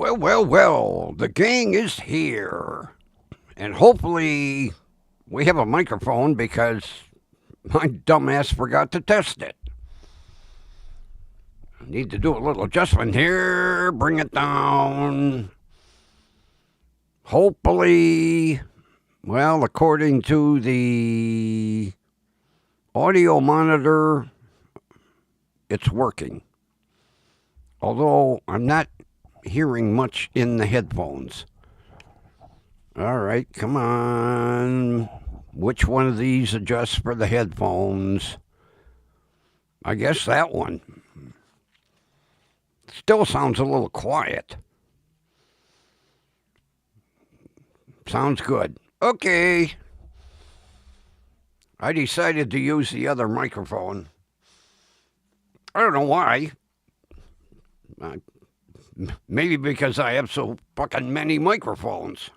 Well, the gang is here. And hopefully we have a microphone because my dumbass forgot to test it. Need to do a little adjustment here, bring it down. Hopefully, well, according to the audio monitor, it's working. Although I'm not hearing much in the headphones. All right, come on. Which one of these adjusts for the headphones? I guess that one. Still sounds a little quiet. Sounds good. Okay. I decided to use the other microphone. I don't know why. Maybe because I have so fucking many microphones.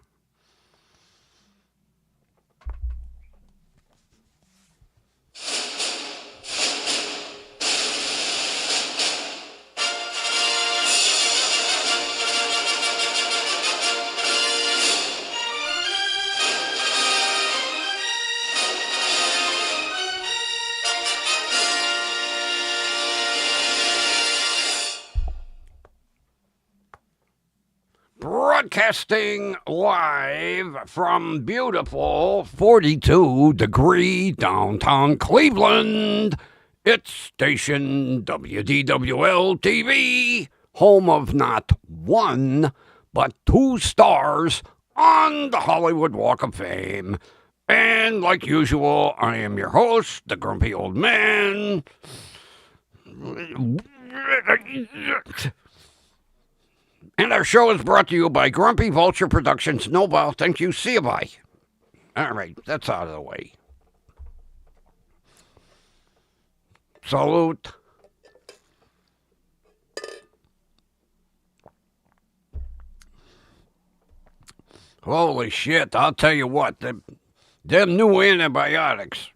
Broadcasting live from beautiful 42-degree downtown Cleveland. It's station WDWL TV, home of not one, but 2 stars on the Hollywood Walk of Fame. And like usual, I am your host, the grumpy old man. And our show is brought to you by Grumpy Vulture Productions. Nobel, thank you. See you, bye. All right, that's out of the way. Salute. Holy shit, I'll tell you what, them new antibiotics.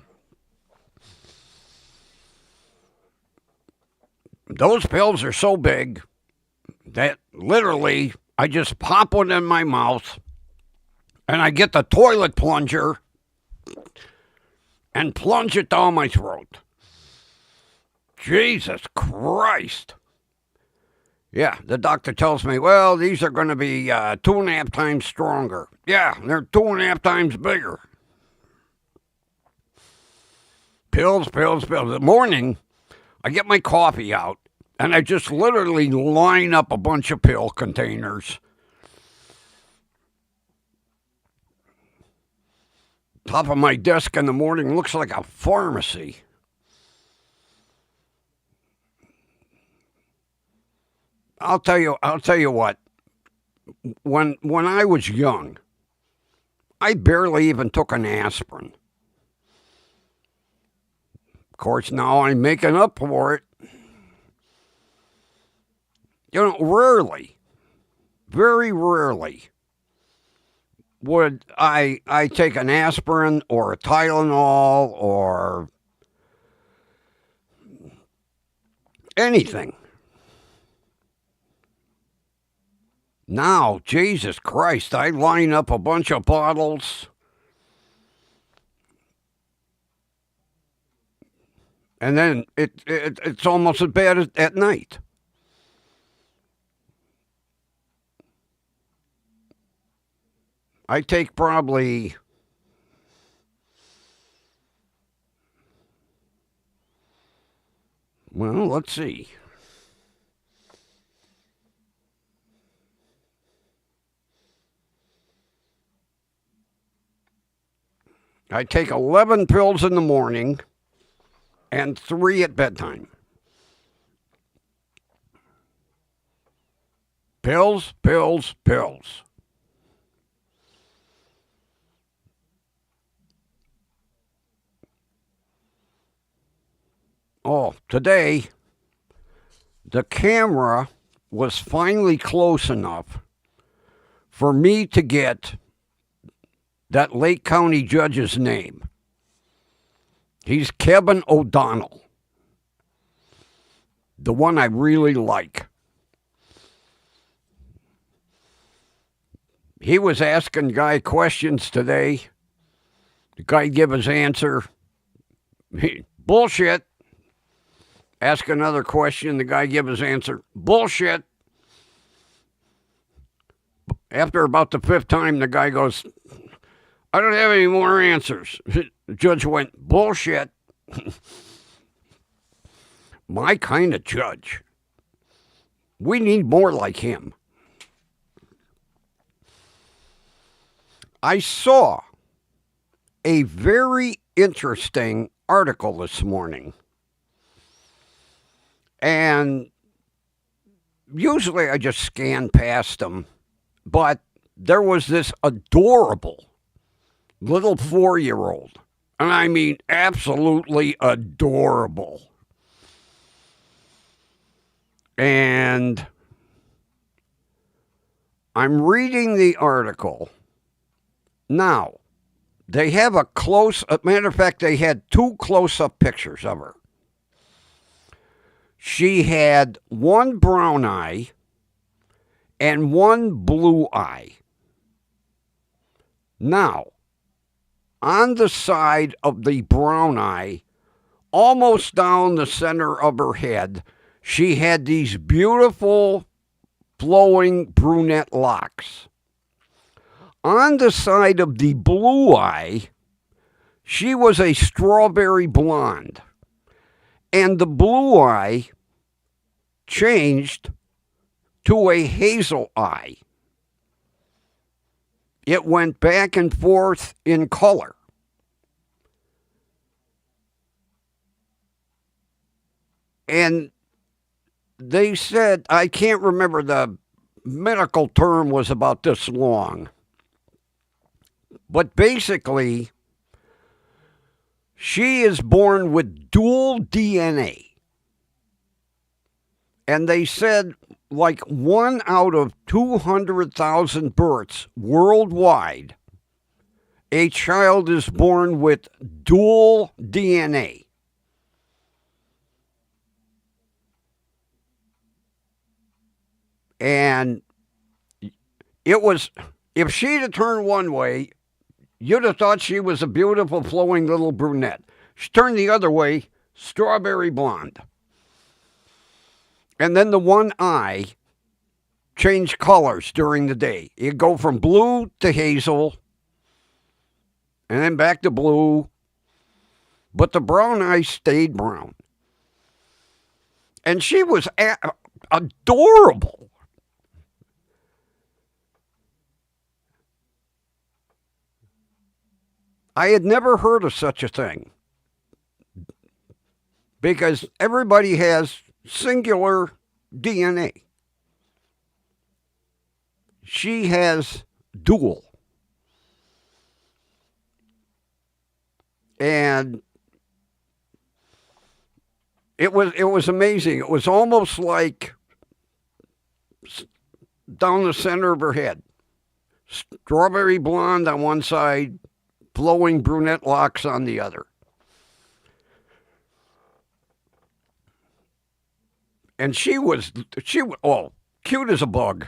Those pills are so big that literally I just pop one in my mouth and I get the toilet plunger and plunge it down my throat. Jesus Christ. Yeah, the doctor tells me, well, these are going to be 2.5 times stronger. Yeah, they're 2.5 times bigger. Pills. In the morning, I get my coffee out. And I just literally line up a bunch of pill containers. Top of my desk in the morning looks like a pharmacy. I'll tell you what. When I was young, I barely even took an aspirin. Of course, now I'm making up for it. You know, rarely, very rarely, would I take an aspirin or a Tylenol or anything. Now, Jesus Christ, I line up a bunch of bottles and then it's almost as bad as at night. I take probably let's see. I take 11 pills in the morning and 3 at bedtime. Pills. Oh, today, the camera was finally close enough for me to get that Lake County judge's name. He's Kevin O'Donnell, the one I really like. He was asking guy questions today. The guy give his answer. Bullshit. Ask another question. The guy give his answer. Bullshit. After about the fifth time, the guy goes, I don't have any more answers. The judge went, bullshit. My kind of judge. We need more like him. I saw a very interesting article this morning. And usually I just scan past them. But there was this adorable little 4-year-old. And I mean absolutely adorable. And I'm reading the article. Now, they have a matter of fact, they had 2 close-up pictures of her. She had one brown eye and one blue eye. Now, on the side of the brown eye, almost down the center of her head, she had these beautiful flowing brunette locks. On the side of the blue eye, she was a strawberry blonde. And the blue eye changed to a hazel eye. It went back and forth in color. And they said, I can't remember, the medical term was about this long. But basically, she is born with dual DNA. And they said like 1 out of 200,000 births worldwide, a child is born with dual DNA. And it was, if she'd have turned one way, you'd have thought she was a beautiful, flowing little brunette. She turned the other way, strawberry blonde. And then the one eye changed colors during the day. It'd go from blue to hazel, and then back to blue. But the brown eye stayed brown. And she was adorable. I had never heard of such a thing. Because everybody has singular DNA. She has dual. And it was amazing. It was almost like down the center of her head. Strawberry blonde on one side, flowing brunette locks on the other. And she was cute as a bug.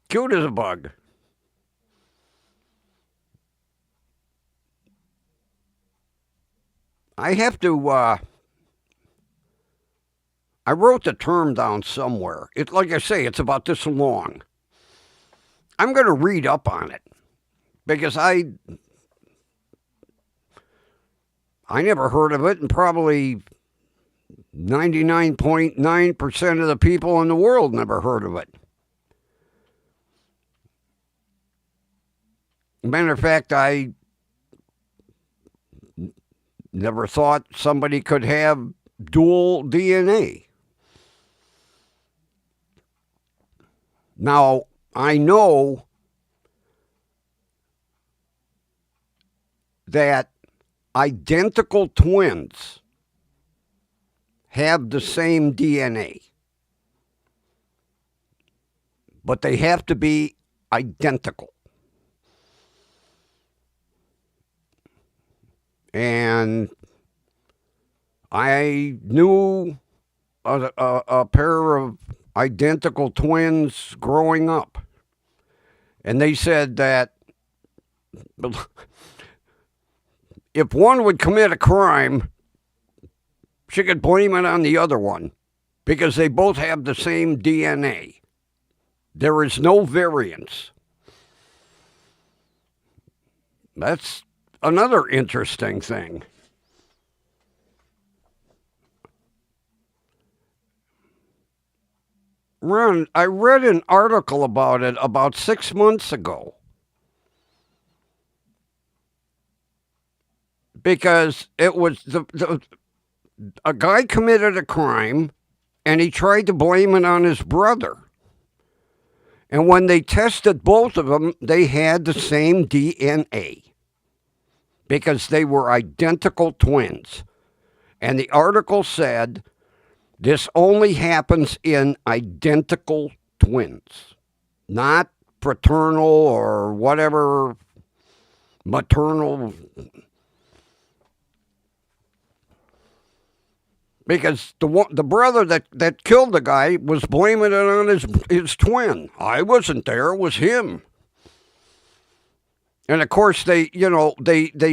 Cute as a bug. I have to, I wrote the term down somewhere. Like I say, it's about this long. I'm going to read up on it because I never heard of it, and probably 99.9% of the people in the world never heard of it. Matter of fact, I never thought somebody could have dual DNA. Now, I know that identical twins have the same DNA, but they have to be identical. And I knew a pair of identical twins growing up. And they said that if one would commit a crime, she could blame it on the other one because they both have the same DNA. There is no variance. That's another interesting thing. Ron, I read an article about it about 6 months ago. Because it was a guy committed a crime and he tried to blame it on his brother. And when they tested both of them, they had the same DNA because they were identical twins. And the article said this only happens in identical twins, not fraternal or whatever, maternal. Because the brother that killed the guy was blaming it on his twin. I wasn't there; it was him. And of course, they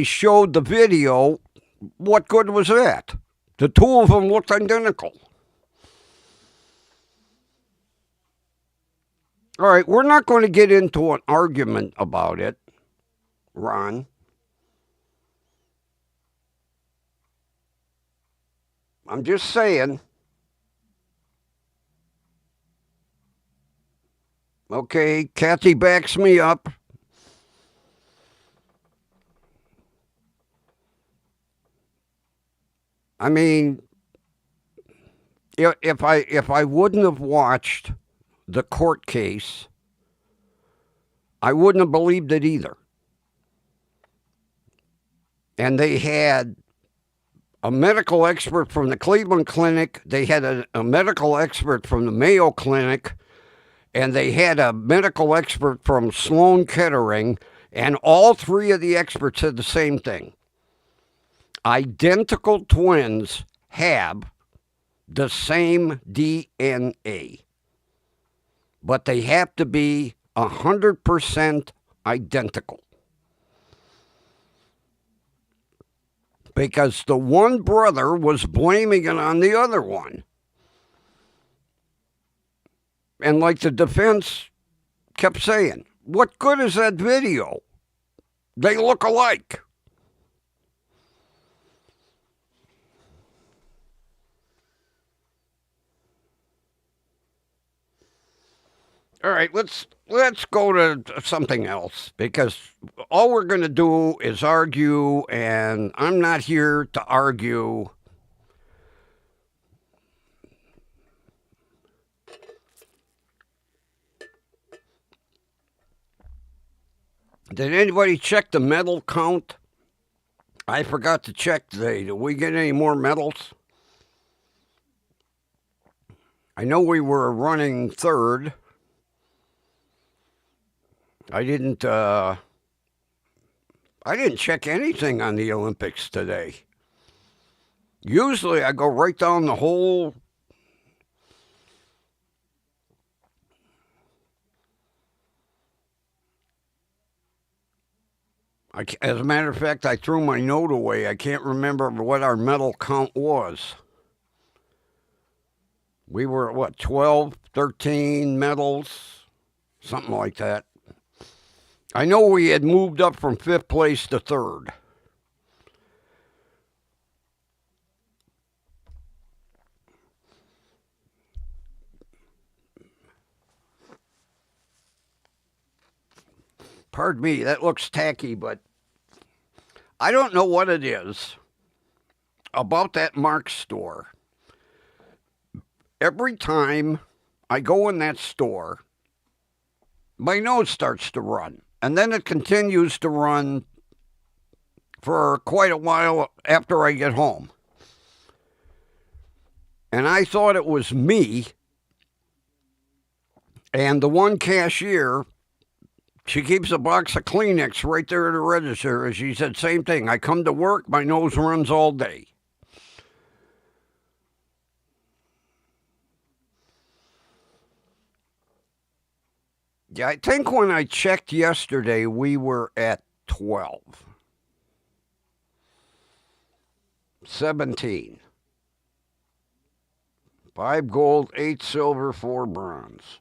showed the video. What good was that? The two of them looked identical. All right, we're not going to get into an argument about it, Ron. I'm just saying. Okay, Kathy backs me up. I mean, if I wouldn't have watched the court case, I wouldn't have believed it either. And they had a medical expert from the Cleveland Clinic. They had a medical expert from the Mayo Clinic. And they had a medical expert from Sloan Kettering. And all three of the experts said the same thing. Identical twins have the same DNA. But they have to be 100% identical. Because the one brother was blaming it on the other one. And like the defense kept saying, what good is that video? They look alike. All right, let's go to something else because all we're going to do is argue, and I'm not here to argue. Did anybody check the medal count? I forgot to check today. Did we get any more medals? I know we were running third. I didn't check anything on the Olympics today. Usually I go right down the whole. As a matter of fact, I threw my note away. I can't remember what our medal count was. We were at 12, 13 medals, something like that. I know we had moved up from 5th place to 3rd. Pardon me, that looks tacky, but I don't know what it is about that Mark's store. Every time I go in that store, my nose starts to run. And then it continues to run for quite a while after I get home. And I thought it was me. And the one cashier, she keeps a box of Kleenex right there at the register. And she said, same thing. I come to work, my nose runs all day. Yeah, I think when I checked yesterday, we were at 12, 17. 5 gold, 8 silver, 4 bronze.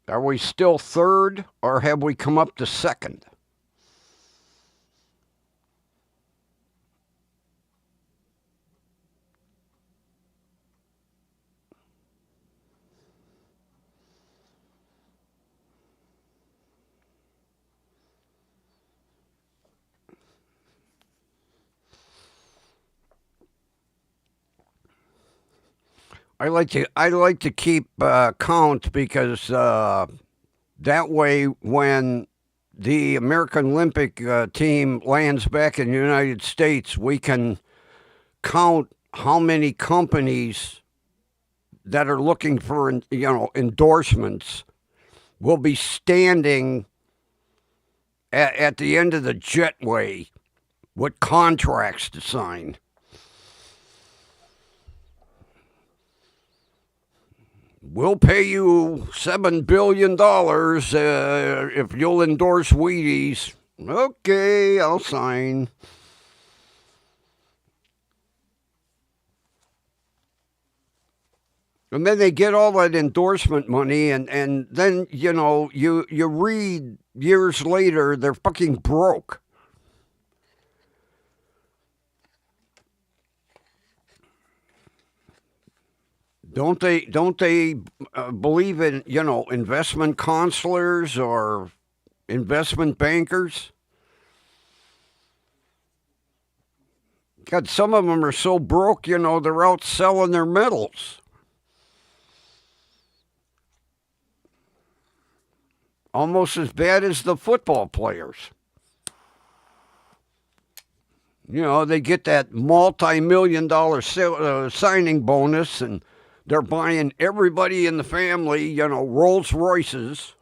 Are we still third, or have we come up to second? I like to keep count because that way when the American Olympic team lands back in the United States, we can count how many companies that are looking for endorsements will be standing at the end of the jetway with contracts to sign. We'll pay you $7 billion if you'll endorse Wheaties. Okay, I'll sign. And then they get all that endorsement money, and then, you read years later, they're fucking broke. Don't they believe in, investment counselors or investment bankers? God, some of them are so broke, they're out selling their medals. Almost as bad as the football players. They get that multi-million-dollar signing bonus, and they're buying everybody in the family, Rolls Royces.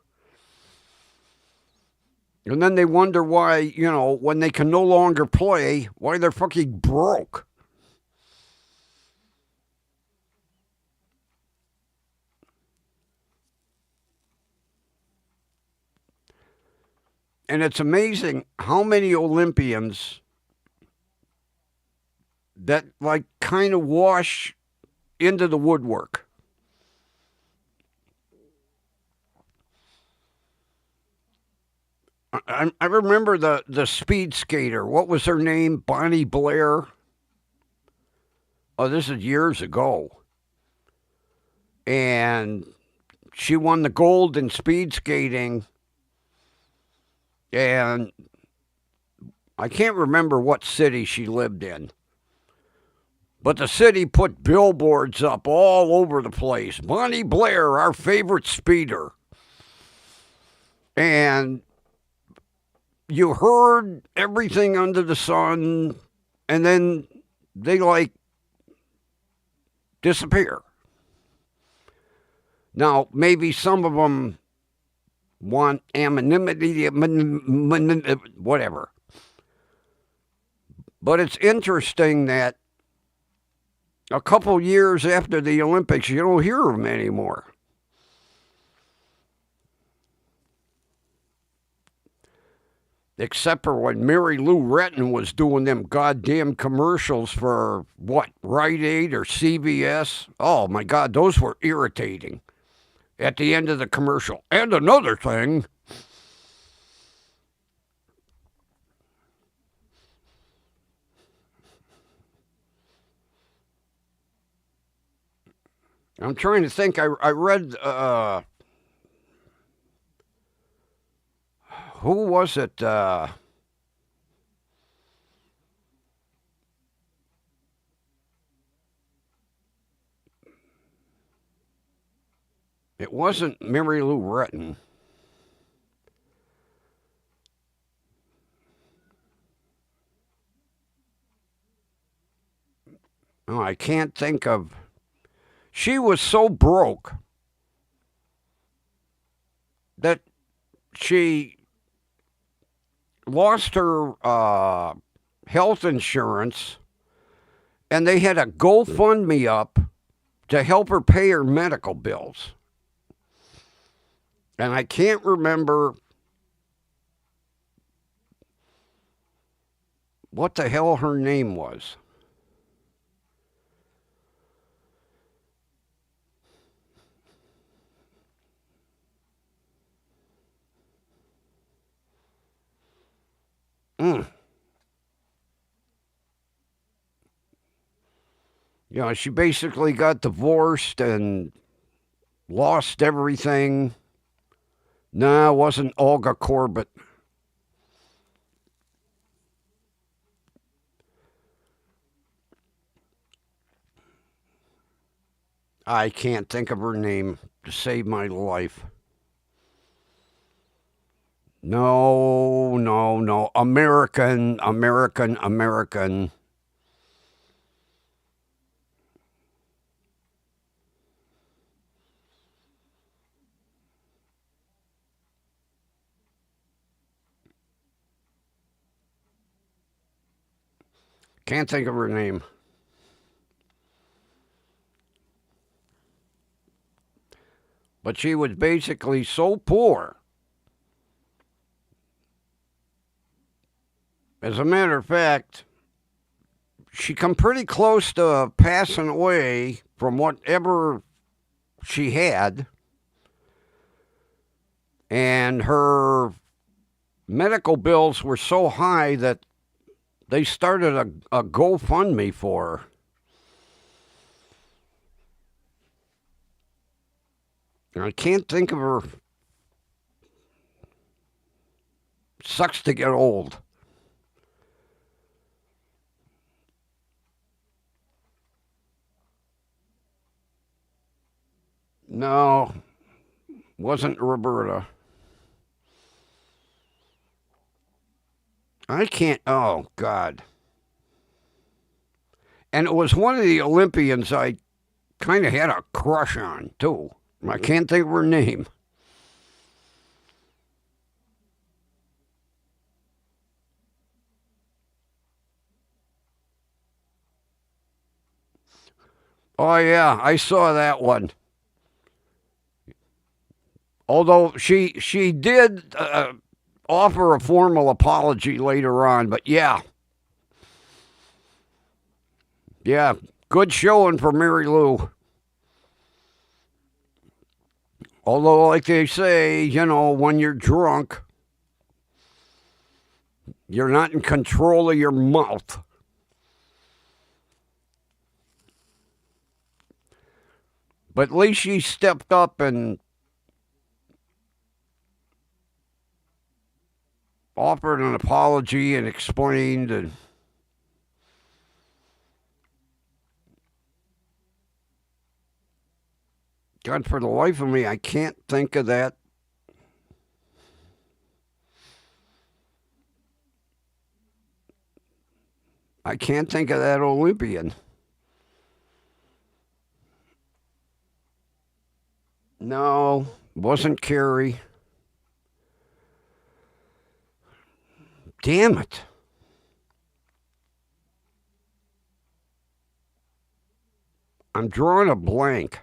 And then they wonder why, when they can no longer play, why they're fucking broke. And it's amazing how many Olympians that like kind of wash into the woodwork. I remember the speed skater. What was her name? Bonnie Blair. Oh, this is years ago. And she won the gold in speed skating. And I can't remember what city she lived in. But the city put billboards up all over the place. Bonnie Blair, our favorite speeder. And you heard everything under the sun, and then they disappear. Now, maybe some of them want anonymity, whatever. But it's interesting that a couple years after the Olympics, you don't hear of them anymore. Except for when Mary Lou Retton was doing them goddamn commercials for, Rite Aid or CVS. Oh, my God, those were irritating at the end of the commercial. And another thing, I'm trying to think. I read, who was it? It wasn't Mary Lou Retton. Oh, I can't think of. She was so broke that she lost her health insurance, and they had a GoFundMe up to help her pay her medical bills. And I can't remember what the hell her name was. Mm. You know, she basically got divorced and lost everything. No, it wasn't Olga Corbett. I can't think of her name to save my life. No, no, no. American, American, American. Can't think of her name. But she was basically so poor. As a matter of fact, she come pretty close to passing away from whatever she had. And her medical bills were so high that they started a GoFundMe for her. I can't think of her. Sucks to get old. No, wasn't Roberta. I can't. Oh, God. And it was one of the Olympians I kind of had a crush on, too. I can't think of her name. Oh, yeah, I saw that one. Although she did offer a formal apology later on, but yeah, good showing for Mary Lou. Although, like they say, you know, when you're drunk, you're not in control of your mouth. But at least she stepped up and offered an apology and explained. And God, for the life of me, I can't think of that. I can't think of that Olympian. No, wasn't Carrie. Damn it. I'm drawing a blank.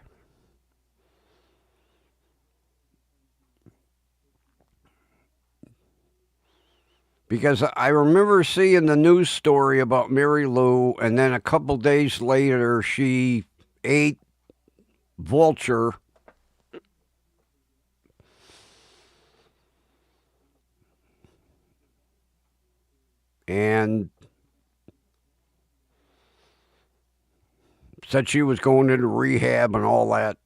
Because I remember seeing the news story about Mary Lou, and then a couple days later, she ate vulture. And said she was going into rehab and all that.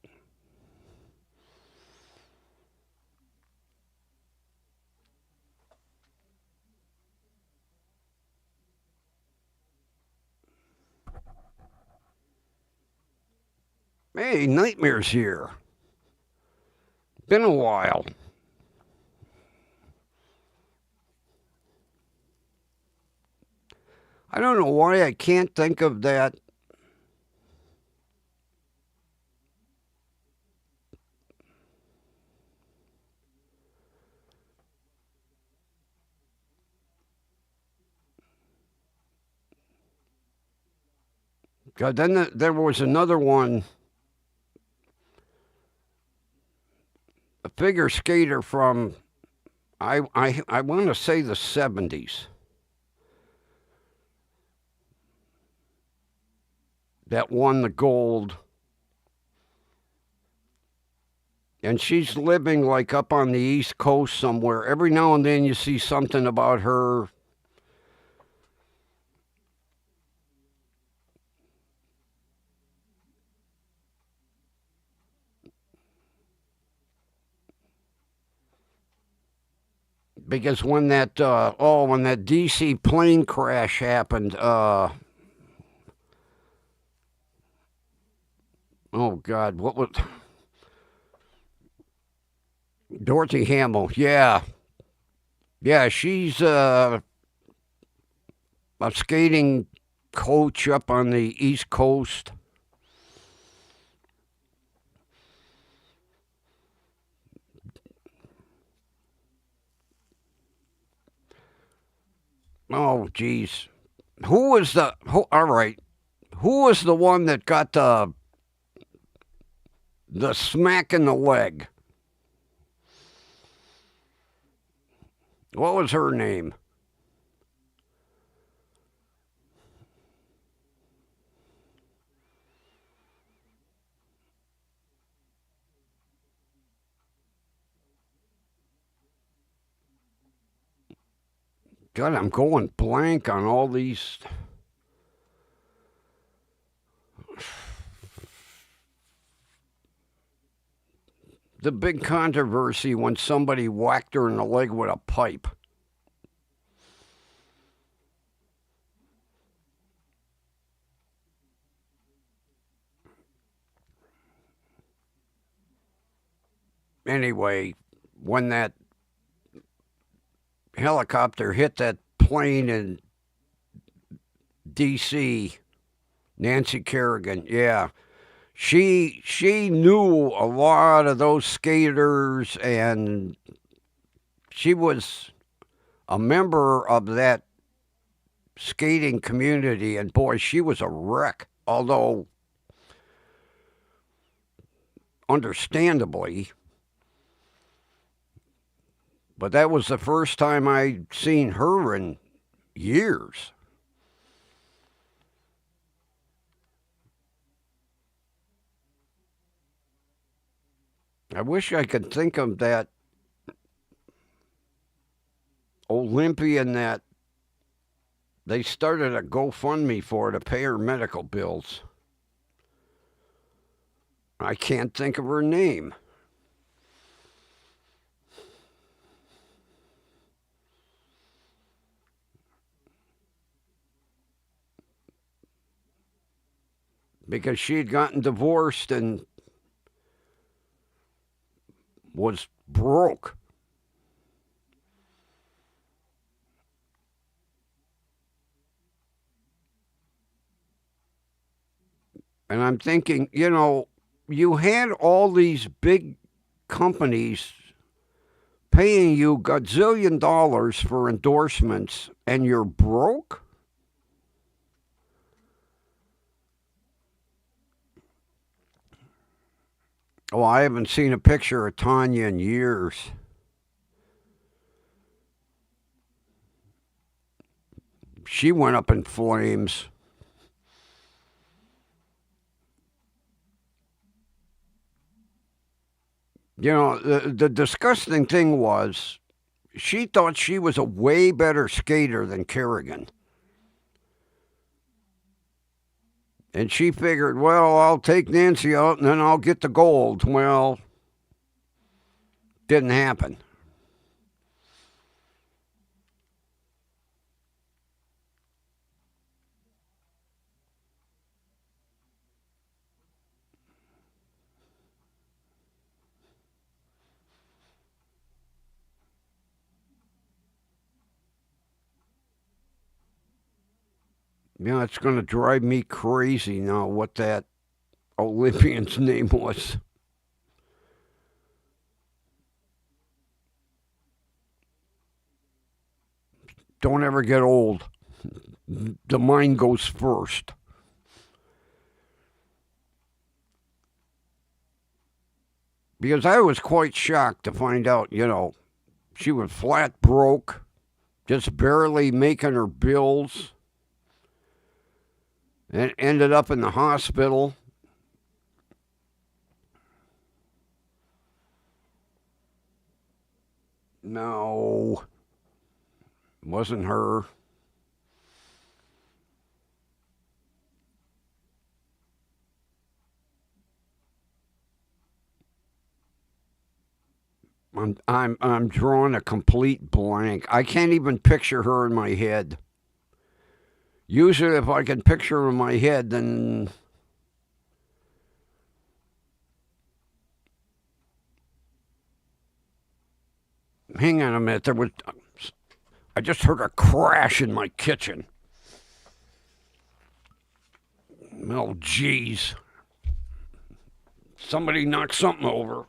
Hey, Nightmare's here. Been a while. I don't know why I can't think of that. God, then there was another one figure skater from I want to say the 70s that won the gold. And she's living like up on the East Coast somewhere. Every now and then you see something about her. Because when that when that DC plane crash happened, oh God, what was Dorothy Hamill? Yeah, yeah, she's a skating coach up on the East Coast. Oh, geez, who was the? Who, all right, who was the one that got the smack in the leg? What was her name? God, I'm going blank on all these. The big controversy when somebody whacked her in the leg with a pipe. Anyway, when that helicopter hit that plane in D.C., Nancy Kerrigan, yeah, she knew a lot of those skaters, and she was a member of that skating community. And boy, she was a wreck. Although, understandably, but that was the first time I'd seen her in years. I wish I could think of that Olympian that they started a GoFundMe for to pay her medical bills. I can't think of her name. Because she had gotten divorced and was broke. And I'm thinking, you had all these big companies paying you gazillion dollars for endorsements, and you're broke? Oh, I haven't seen a picture of Tanya in years. She went up in flames. The disgusting thing was she thought she was a way better skater than Kerrigan. And she figured, well, I'll take Nancy out and then I'll get the gold. Well, didn't happen. It's going to drive me crazy now what that Olympian's name was. Don't ever get old. The mind goes first. because I was quite shocked to find out, she was flat broke, just barely making her bills, and ended up in the hospital. No, wasn't her. I'm drawing a complete blank. I can't even picture her in my head. Usually, if I can picture her in my head, then hang on a minute. I just heard a crash in my kitchen. Oh, jeez. Somebody knocked something over.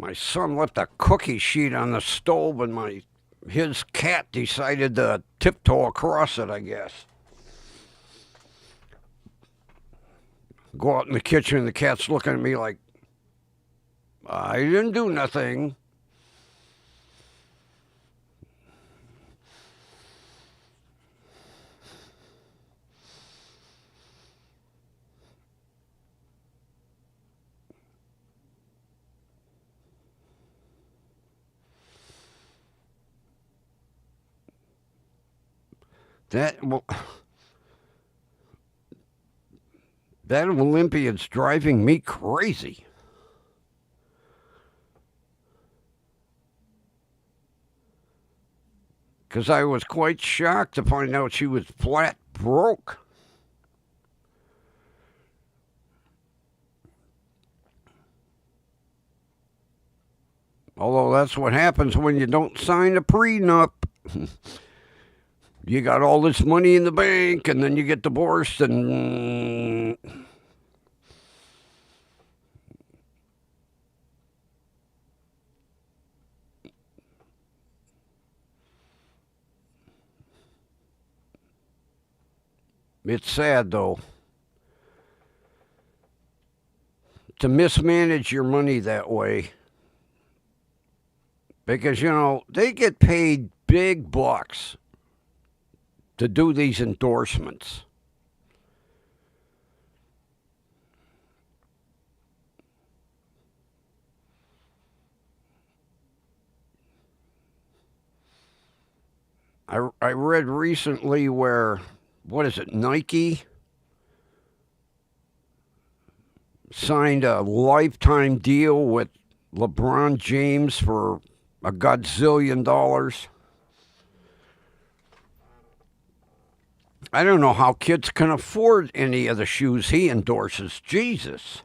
My son left a cookie sheet on the stove, and his cat decided to tiptoe across it, I guess. Go out in the kitchen, and the cat's looking at me like, I didn't do nothing. That well, that Olympiad's driving me crazy. Because I was quite shocked to find out she was flat broke. Although that's what happens when you don't sign a prenup. You got all this money in the bank, and then you get divorced, and it's sad, though, to mismanage your money that way. Because, they get paid big bucks to do these endorsements. I read recently where, what is it, Nike signed a lifetime deal with LeBron James for a godzillion dollars. I don't know how kids can afford any of the shoes he endorses. Jesus.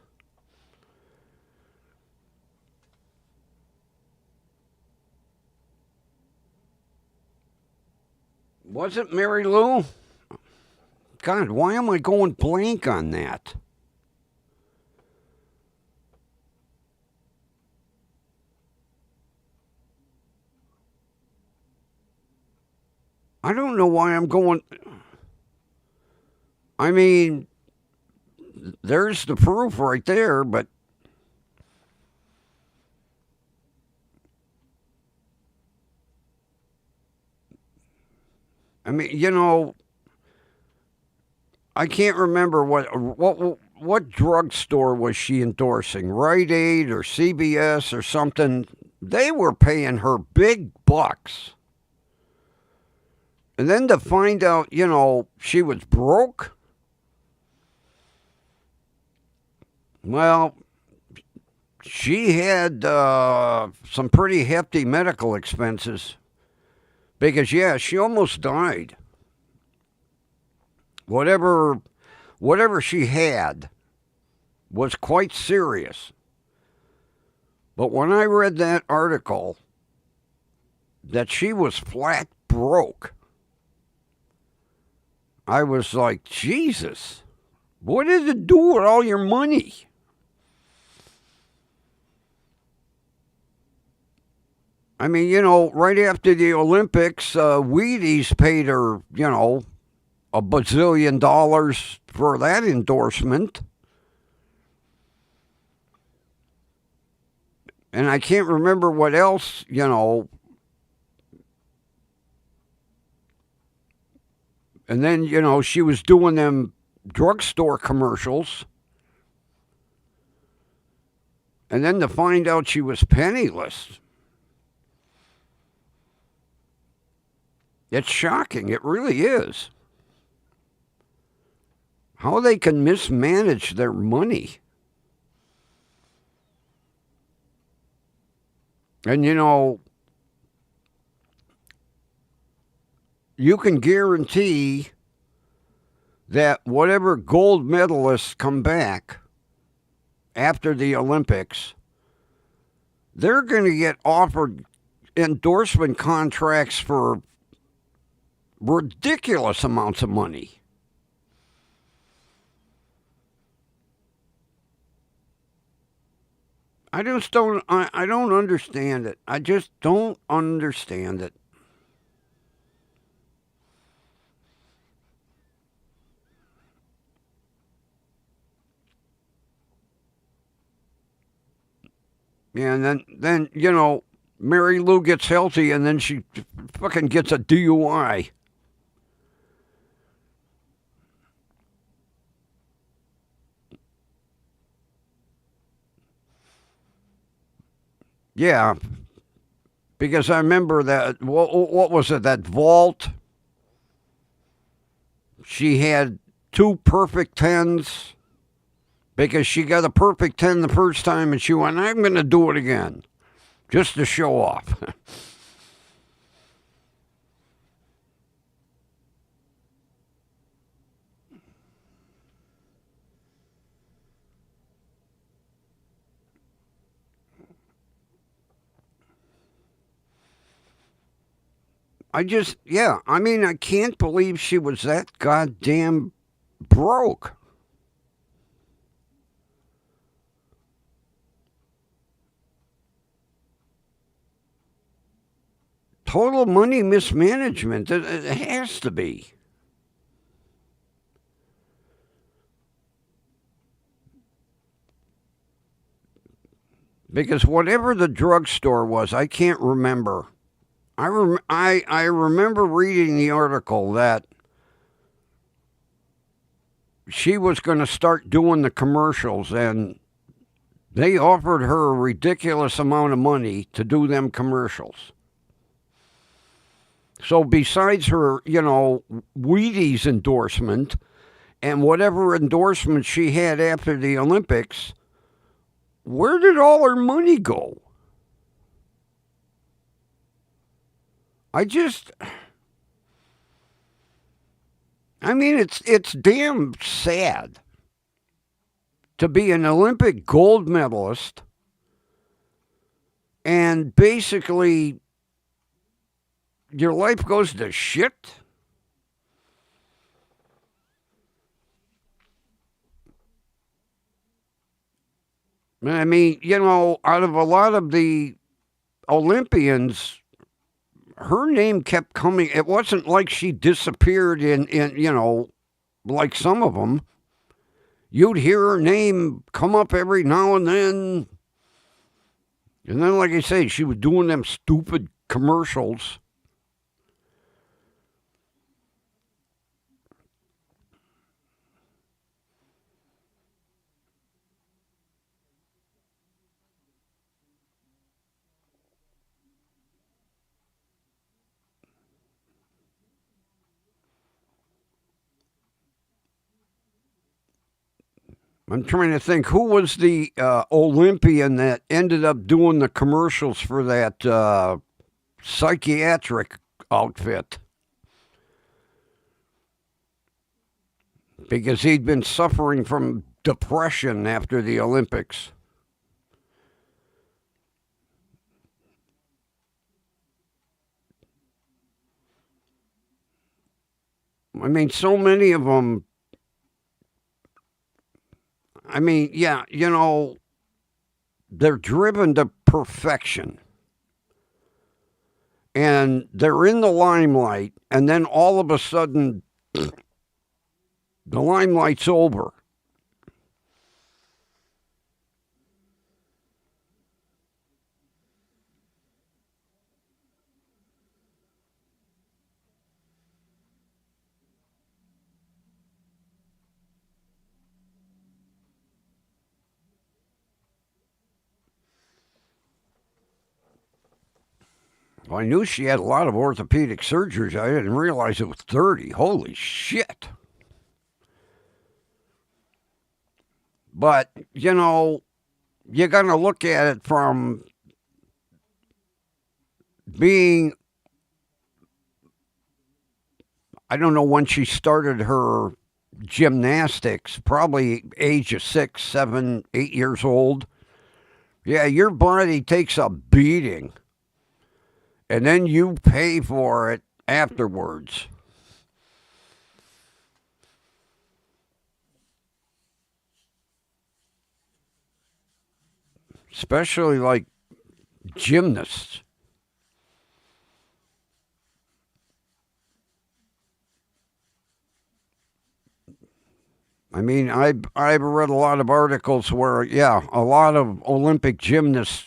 Was it Mary Lou? God, why am I going blank on that? I don't know why I'm going. I mean, there's the proof right there, but I mean, I can't remember what drugstore was she endorsing, Rite Aid or CVS or something. They were paying her big bucks. And then to find out, she was broke, well, she had some pretty hefty medical expenses because, yeah, she almost died. Whatever, whatever she had was quite serious. But when I read that article that she was flat broke, I was like, Jesus, what did it do with all your money? I mean, right after the Olympics, Wheaties paid her, a bazillion dollars for that endorsement. And I can't remember what else, And then, she was doing them drugstore commercials. And then to find out she was penniless. It's shocking. It really is. How they can mismanage their money. And, you can guarantee that whatever gold medalists come back after the Olympics, they're going to get offered endorsement contracts for ridiculous amounts of money. I don't understand it. I just don't understand it. Yeah, and then Mary Lou gets healthy, and then she fucking gets a DUI. Yeah, because I remember that. What was it? That vault. She had two perfect tens because she got a perfect 10 the first time, and she went, I'm going to do it again just to show off. Yeah, I mean, I can't believe she was that goddamn broke. Total money mismanagement. It has to be. Because whatever the drugstore was, I can't remember. I remember reading the article that she was going to start doing the commercials, and they offered her a ridiculous amount of money to do them commercials. So besides her, Wheaties endorsement and whatever endorsement she had after the Olympics, where did all her money go? I just, I mean, it's damn sad to be an Olympic gold medalist and basically your life goes to shit. I mean, out of a lot of the Olympians, her name kept coming. It wasn't like she disappeared in like some of them. You'd hear her name come up every now and then. And then, like I say, she was doing them stupid commercials. I'm trying to think who was the Olympian that ended up doing the commercials for that psychiatric outfit because he'd been suffering from depression after the Olympics. I mean, so many of them. I mean, yeah, they're driven to perfection. And they're in the limelight, and then all of a sudden, the limelight's over. Well, I knew she had a lot of orthopedic surgeries. I didn't realize it was 30. Holy shit. But, you're going to look at it from being, I don't know when she started her gymnastics, probably age of 6, 7, 8 years old. Yeah, your body takes a beating, and then you pay for it afterwards. Especially like gymnasts. I mean, I've read a lot of articles where, yeah, a lot of Olympic gymnasts,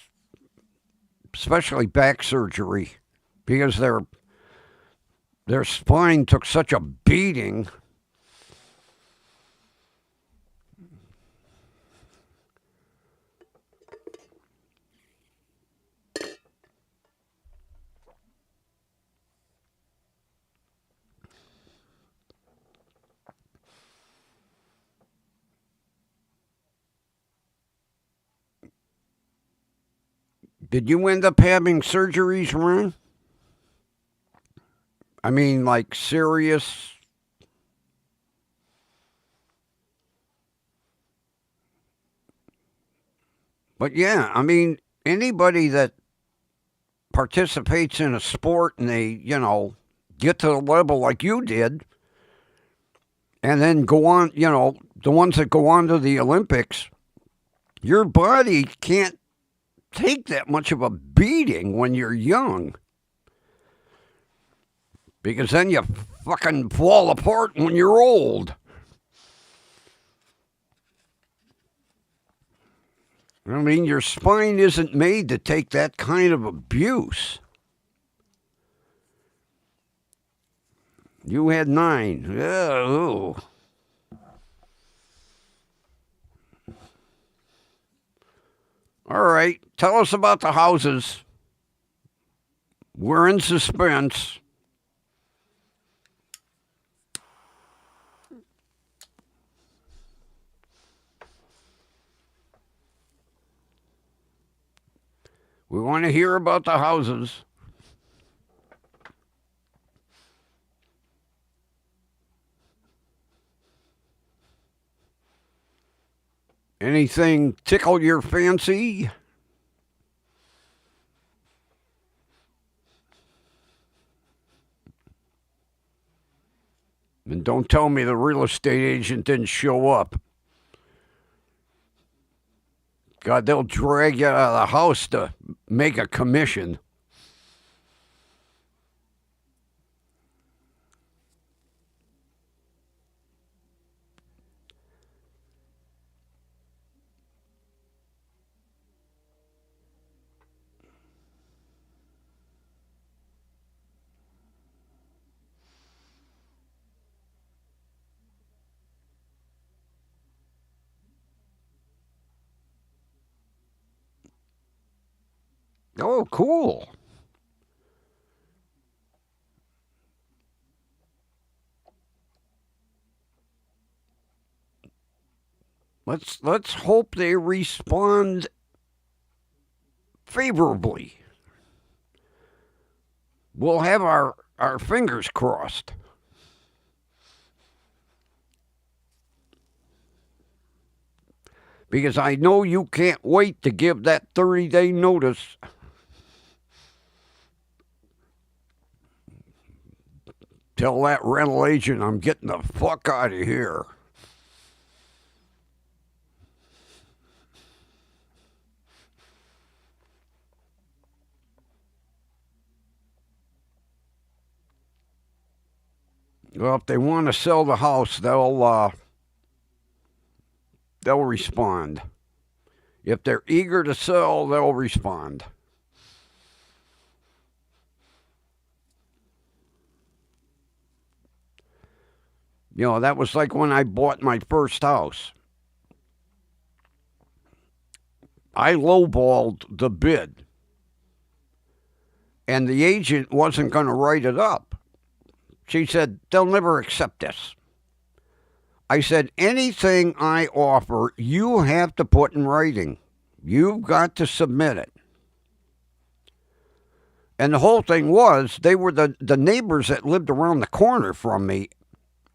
especially back surgery, because their spine took such a beating. Did you end up having surgeries, Ron? I mean, like serious. But yeah, I mean, anybody that participates in a sport and they, get to the level like you did and then go on, the ones that go on to the Olympics, your body can't take that much of a beating when you're young. Because then you fucking fall apart when you're old. I mean, your spine isn't made to take that kind of abuse. You had 9. Oh. All right. Tell us about the houses. We're in suspense. We want to hear about the houses. Anything tickle your fancy? And don't tell me the real estate agent didn't show up. God, they'll drag you out of the house to make a commission. Oh, cool. Let's hope they respond favorably. We'll have our fingers crossed. Because I know you can't wait to give that 30-day notice. Tell that rental agent I'm getting the fuck out of here. Well, if they want to sell the house, they'll respond. If they're eager to sell, they'll respond. You know, that was like when I bought my first house. I lowballed the bid, and the agent wasn't going to write it up. She said, they'll never accept this. I said, anything I offer, you have to put in writing. You've got to submit it. And the whole thing was, they were the neighbors that lived around the corner from me,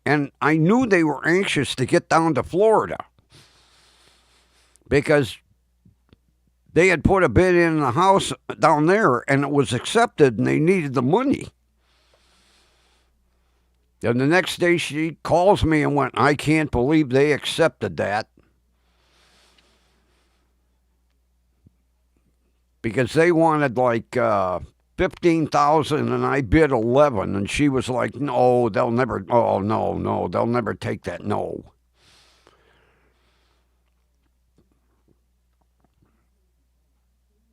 and I knew they were anxious to get down to Florida because they had put a bid in the house down there, and it was accepted, and they needed the money. And the next day she calls me and went, I can't believe they accepted that. Because they wanted like 15,000 and I bid 11, and she was like, no, they'll never, oh, no, they'll never take that, no.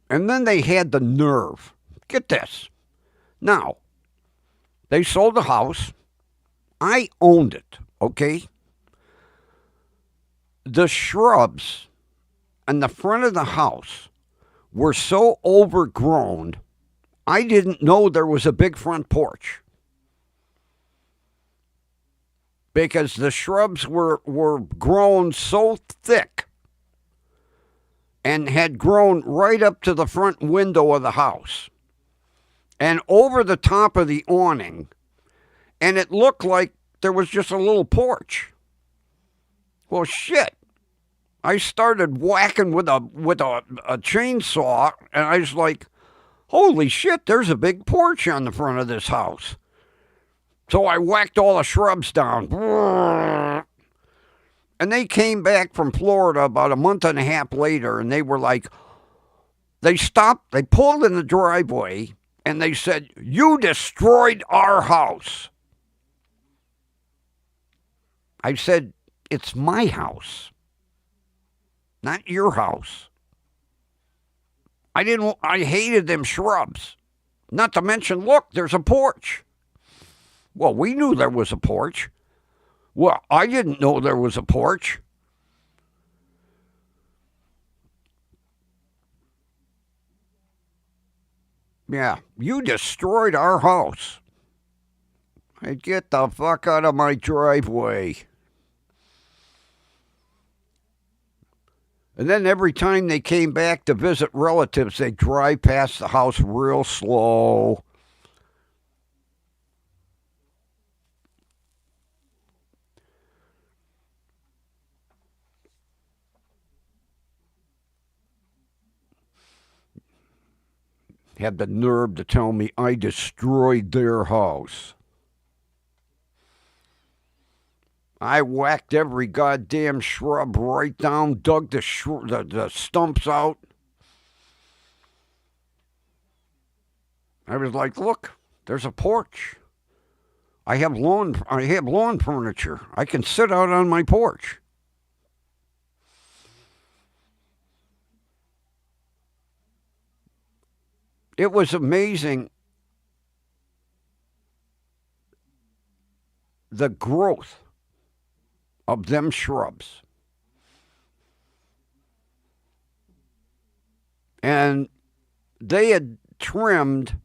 And then they had the nerve. Get this. Now, they sold the house. I owned it, okay? The shrubs in the front of the house were so overgrown, I didn't know there was a big front porch. Because the shrubs were grown so thick and had grown right up to the front window of the house and over the top of the awning. And it looked like there was just a little porch. Well, shit. I started whacking with a chainsaw, and I was like, holy shit, there's a big porch on the front of this house. So I whacked all the shrubs down. And they came back from Florida about a month and a half later, and they were like, they stopped, they pulled in the driveway, and they said, you destroyed our house. I said, it's my house, not your house. I hated them shrubs. Not to mention, look, there's a porch. Well, we knew there was a porch. Well, I didn't know there was a porch. Yeah, you destroyed our house. I'd get the fuck out of my driveway. And then every time they came back to visit relatives, they'd drive past the house real slow. Had the nerve to tell me I destroyed their house. I whacked every goddamn shrub right down, dug the stumps out. I was like, look, there's a porch. I have lawn furniture. I can sit out on my porch. It was amazing the growth of them shrubs. And they had trimmed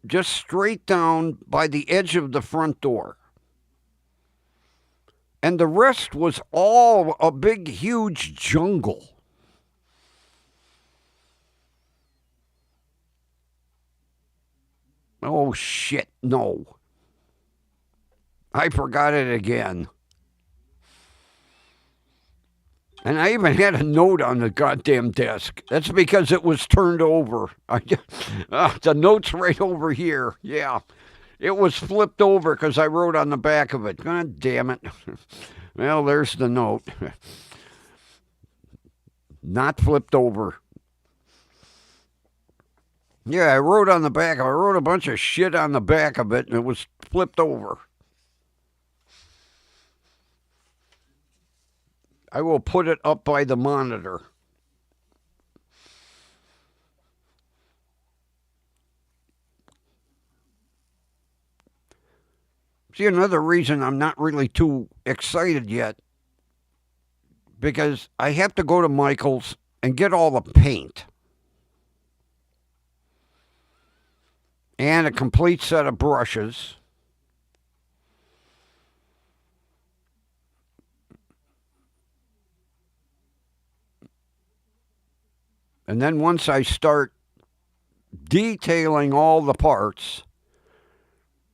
just straight down by the edge of the front door. And the rest was all a big, huge jungle. Oh, shit, no. I forgot it again. And I even had a note on the goddamn desk. That's because it was turned over. The note's right over here. Yeah. It was flipped over because I wrote on the back of it. God damn it. Well, there's the note. Not flipped over. Yeah, I wrote on the back. I wrote a bunch of shit on the back of it, and it was flipped over. I will put it up by the monitor. See, another reason I'm not really too excited yet, because I have to go to Michael's and get all the paint and a complete set of brushes. And then once I start detailing all the parts,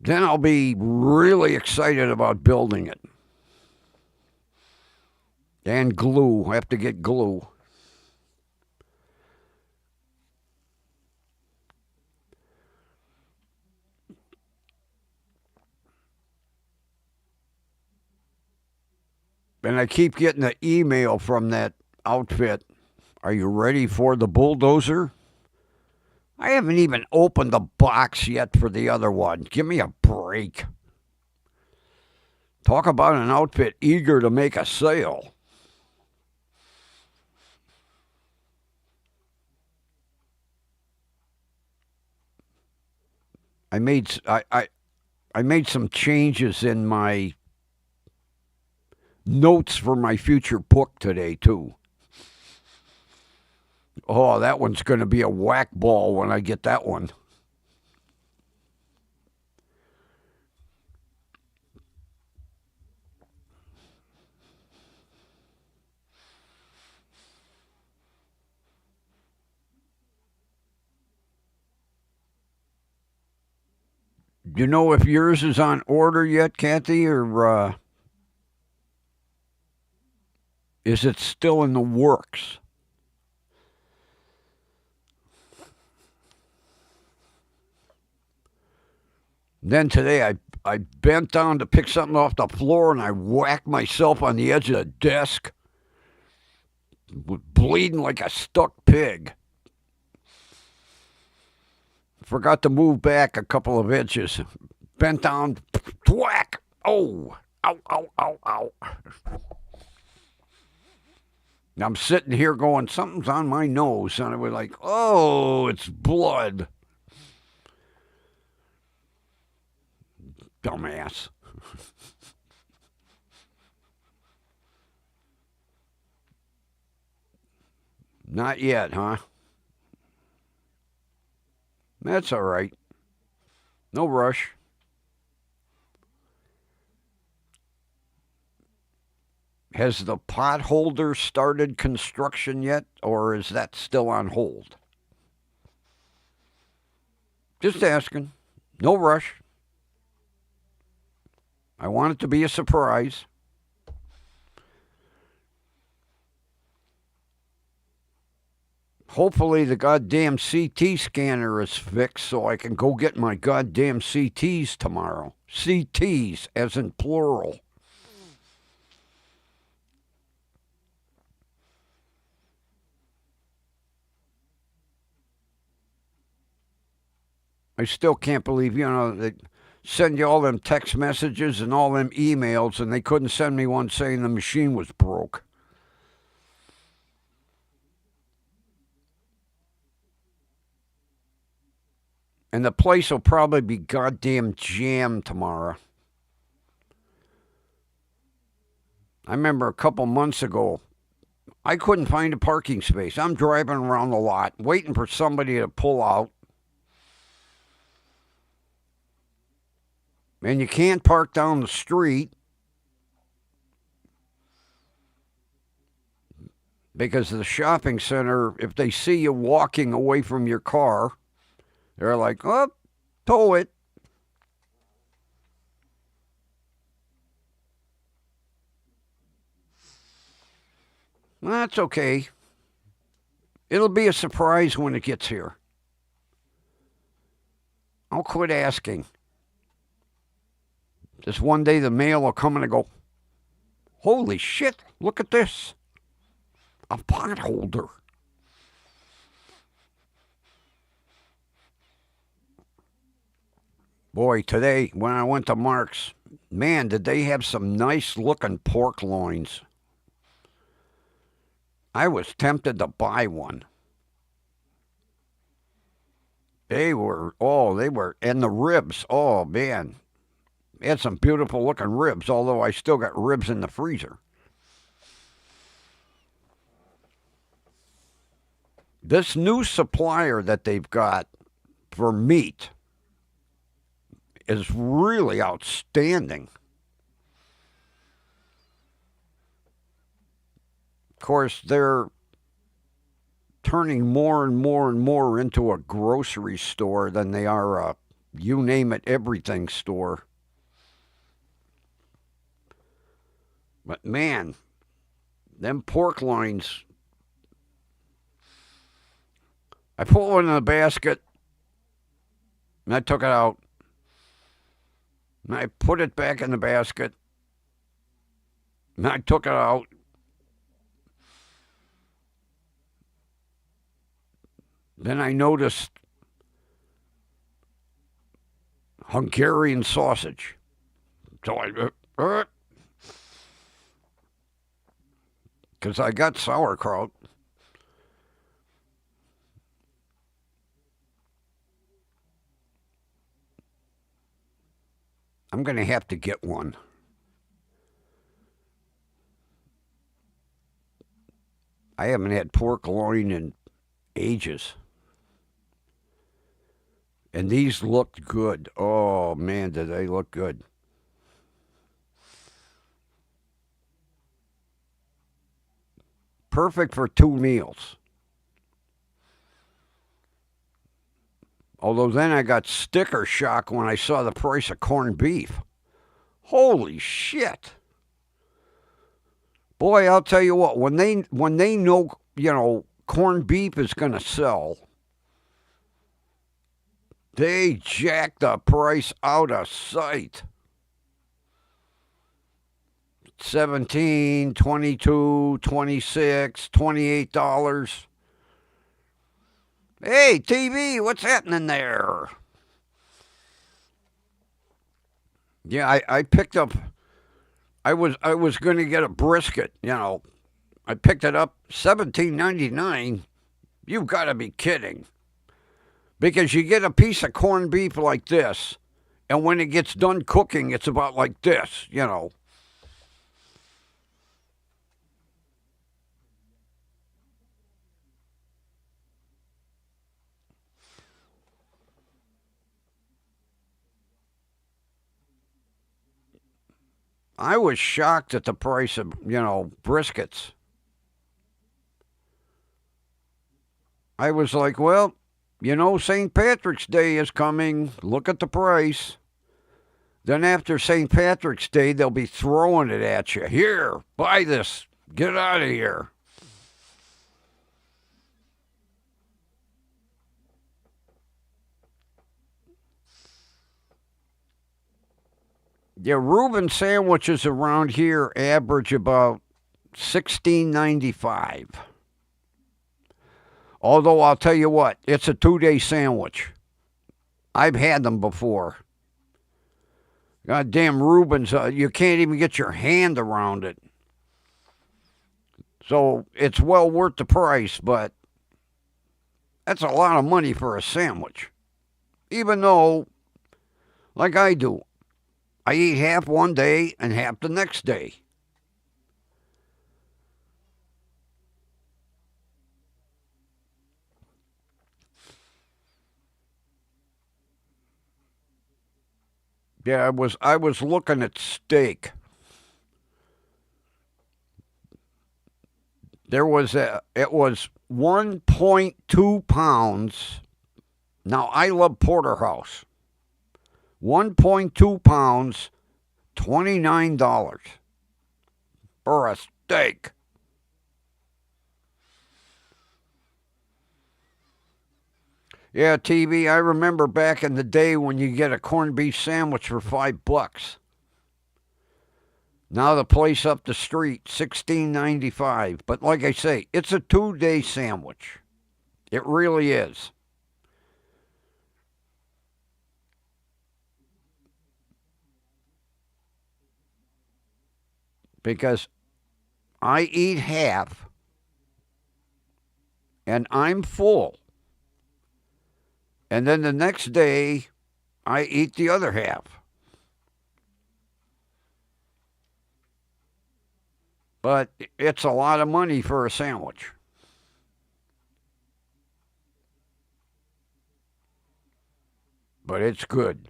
then I'll be really excited about building it. And glue. I have to get glue. And I keep getting an email from that outfit. Are you ready for the bulldozer? I haven't even opened the box yet for the other one. Give me a break. Talk about an outfit eager to make a sale. I made some changes in my notes for my future book today too. Oh, that one's going to be a whack ball when I get that one. Do you know if yours is on order yet, Kathy, or is it still in the works? Then today I bent down to pick something off the floor and I whacked myself on the edge of the desk, bleeding like a stuck pig. Forgot to move back a couple of inches. Bent down, whack. Oh, ow, ow, ow, ow. I'm sitting here going, something's on my nose. And I was like, oh, it's blood. Dumbass. Not yet, huh? That's all right. No rush. Has the potholder started construction yet, or is that still on hold? Just asking. No rush. I want it to be a surprise. Hopefully the goddamn CT scanner is fixed so I can go get my goddamn CTs tomorrow. CTs, as in plural. I still can't believe, they send you all them text messages and all them emails, and they couldn't send me one saying the machine was broke. And the place will probably be goddamn jammed tomorrow. I remember a couple months ago, I couldn't find a parking space. I'm driving around the lot, waiting for somebody to pull out. And you can't park down the street because the shopping center, if they see you walking away from your car, they're like, oh, tow it. That's okay. It'll be a surprise when it gets here. I'll quit asking. Just one day the mail will come and I go, holy shit, look at this. A pot holder. Boy, today when I went to Mark's, man, did they have some nice looking pork loins. I was tempted to buy one. They were, and the ribs, oh man. They had some beautiful looking ribs, although I still got ribs in the freezer. This new supplier that they've got for meat is really outstanding. Of course, they're turning more and more and more into a grocery store than they are a you name it everything store. But man, them pork loins, I put one in the basket and I took it out. And I put it back in the basket. And I took it out. Then I noticed Hungarian sausage. So I, because I got sauerkraut. I'm going to have to get one. I haven't had pork loin in ages. And these looked good. Oh, man, did they look good. Perfect for 2 meals. Although then I got sticker shock when I saw the price of corned beef. Holy shit. Boy, I'll tell you what, when they know, corned beef is going to sell, they jack the price out of sight. 17, 22, 26, $28. Hey, TV, what's happening there? Yeah, I picked up. I was going to get a brisket. I picked it up $17.99. You've got to be kidding. Because you get a piece of corned beef like this, and when it gets done cooking, it's about like this. I was shocked at the price of, briskets. I was like, well, St. Patrick's Day is coming. Look at the price. Then after St. Patrick's Day, they'll be throwing it at you. Here, buy this. Get out of here. Yeah, Reuben sandwiches around here average about $16.95. Although I'll tell you what, it's a 2-day sandwich. I've had them before. Goddamn Reuben's, you can't even get your hand around it. So it's well worth the price, but that's a lot of money for a sandwich. Even though, like I do, I eat half one day and half the next day. Yeah, I was looking at steak. It was 1.2 pounds. Now I love porterhouse. 1.2 pounds, $29 for a steak. Yeah, TV. I remember back in the day when you get a corned beef sandwich for $5. Now the place up the street, 16.95. But like I say, it's a 2-day sandwich. It really is. Because I eat half and I'm full. And then the next day, I eat the other half. But it's a lot of money for a sandwich. But it's good.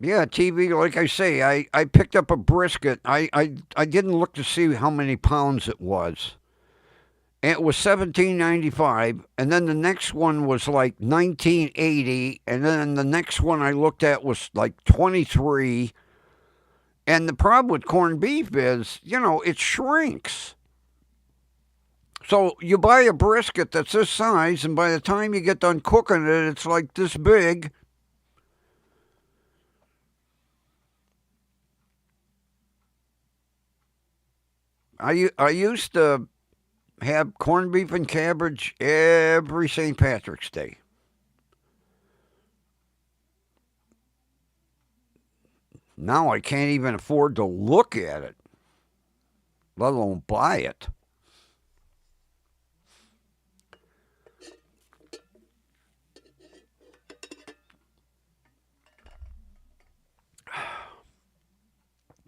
Yeah, TV, like I say, I picked up a brisket. I didn't look to see how many pounds it was. It was 17.95, and then the next one was like 19.80, and then the next one I looked at was like 23. And the problem with corned beef is, it shrinks. So you buy a brisket that's this size, and by the time you get done cooking it, it's like this big. I used to have corned beef and cabbage every St. Patrick's Day. Now I can't even afford to look at it, let alone buy it.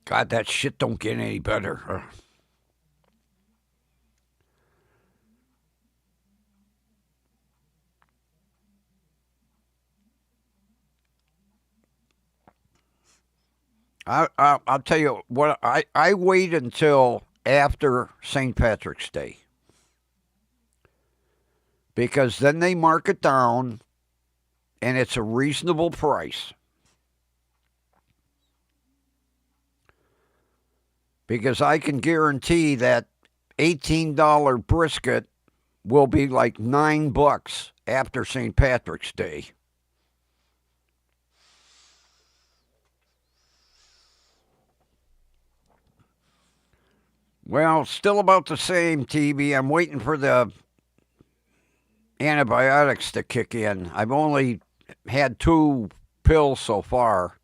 God, that shit don't get any better. I'll tell you what, I wait until after St. Patrick's Day because then they mark it down and it's a reasonable price. Because I can guarantee that $18 brisket will be like $9 after St. Patrick's Day. Well, still about the same, TB. I'm waiting for the antibiotics to kick in. I've only had 2 pills so far.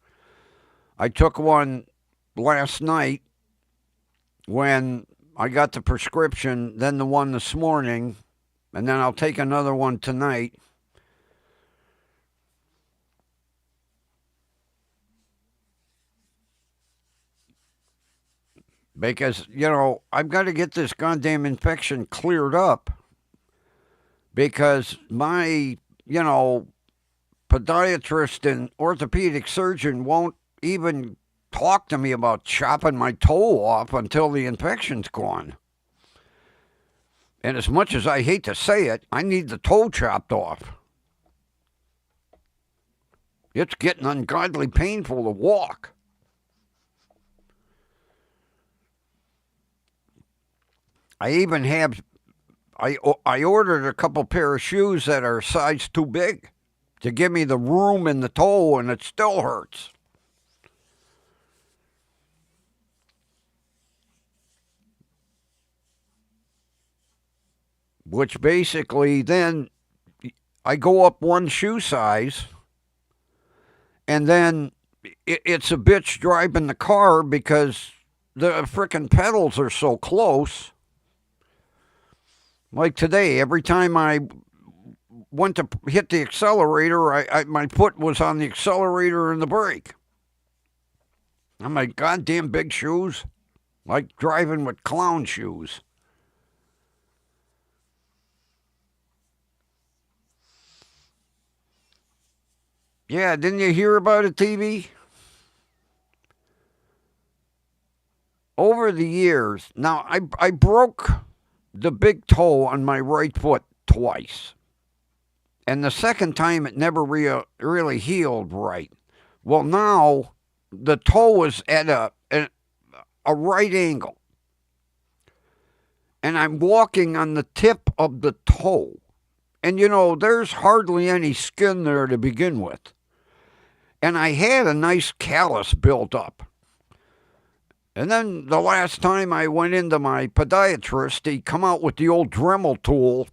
I took one last night when I got the prescription, then the one this morning, and then I'll take another one tonight. Because, I've got to get this goddamn infection cleared up because my, podiatrist and orthopedic surgeon won't even talk to me about chopping my toe off until the infection's gone. And as much as I hate to say it, I need the toe chopped off. It's getting ungodly painful to walk. I even have I ordered a couple pair of shoes that are size too big to give me the room in the toe, and it still hurts. Which basically then I go up one shoe size, and then it's a bitch driving the car because the frickin' pedals are so close. Like today, every time I went to hit the accelerator, my foot was on the accelerator and the brake. I'm like, goddamn big shoes. Like driving with clown shoes. Yeah, didn't you hear about it, TV? Over the years, now I broke the big toe on my right foot twice. And the second time it never really healed right. Well, now the toe is at a right angle. And I'm walking on the tip of the toe. And there's hardly any skin there to begin with. And I had a nice callus built up. And then the last time I went into my podiatrist, he come out with the old Dremel tool.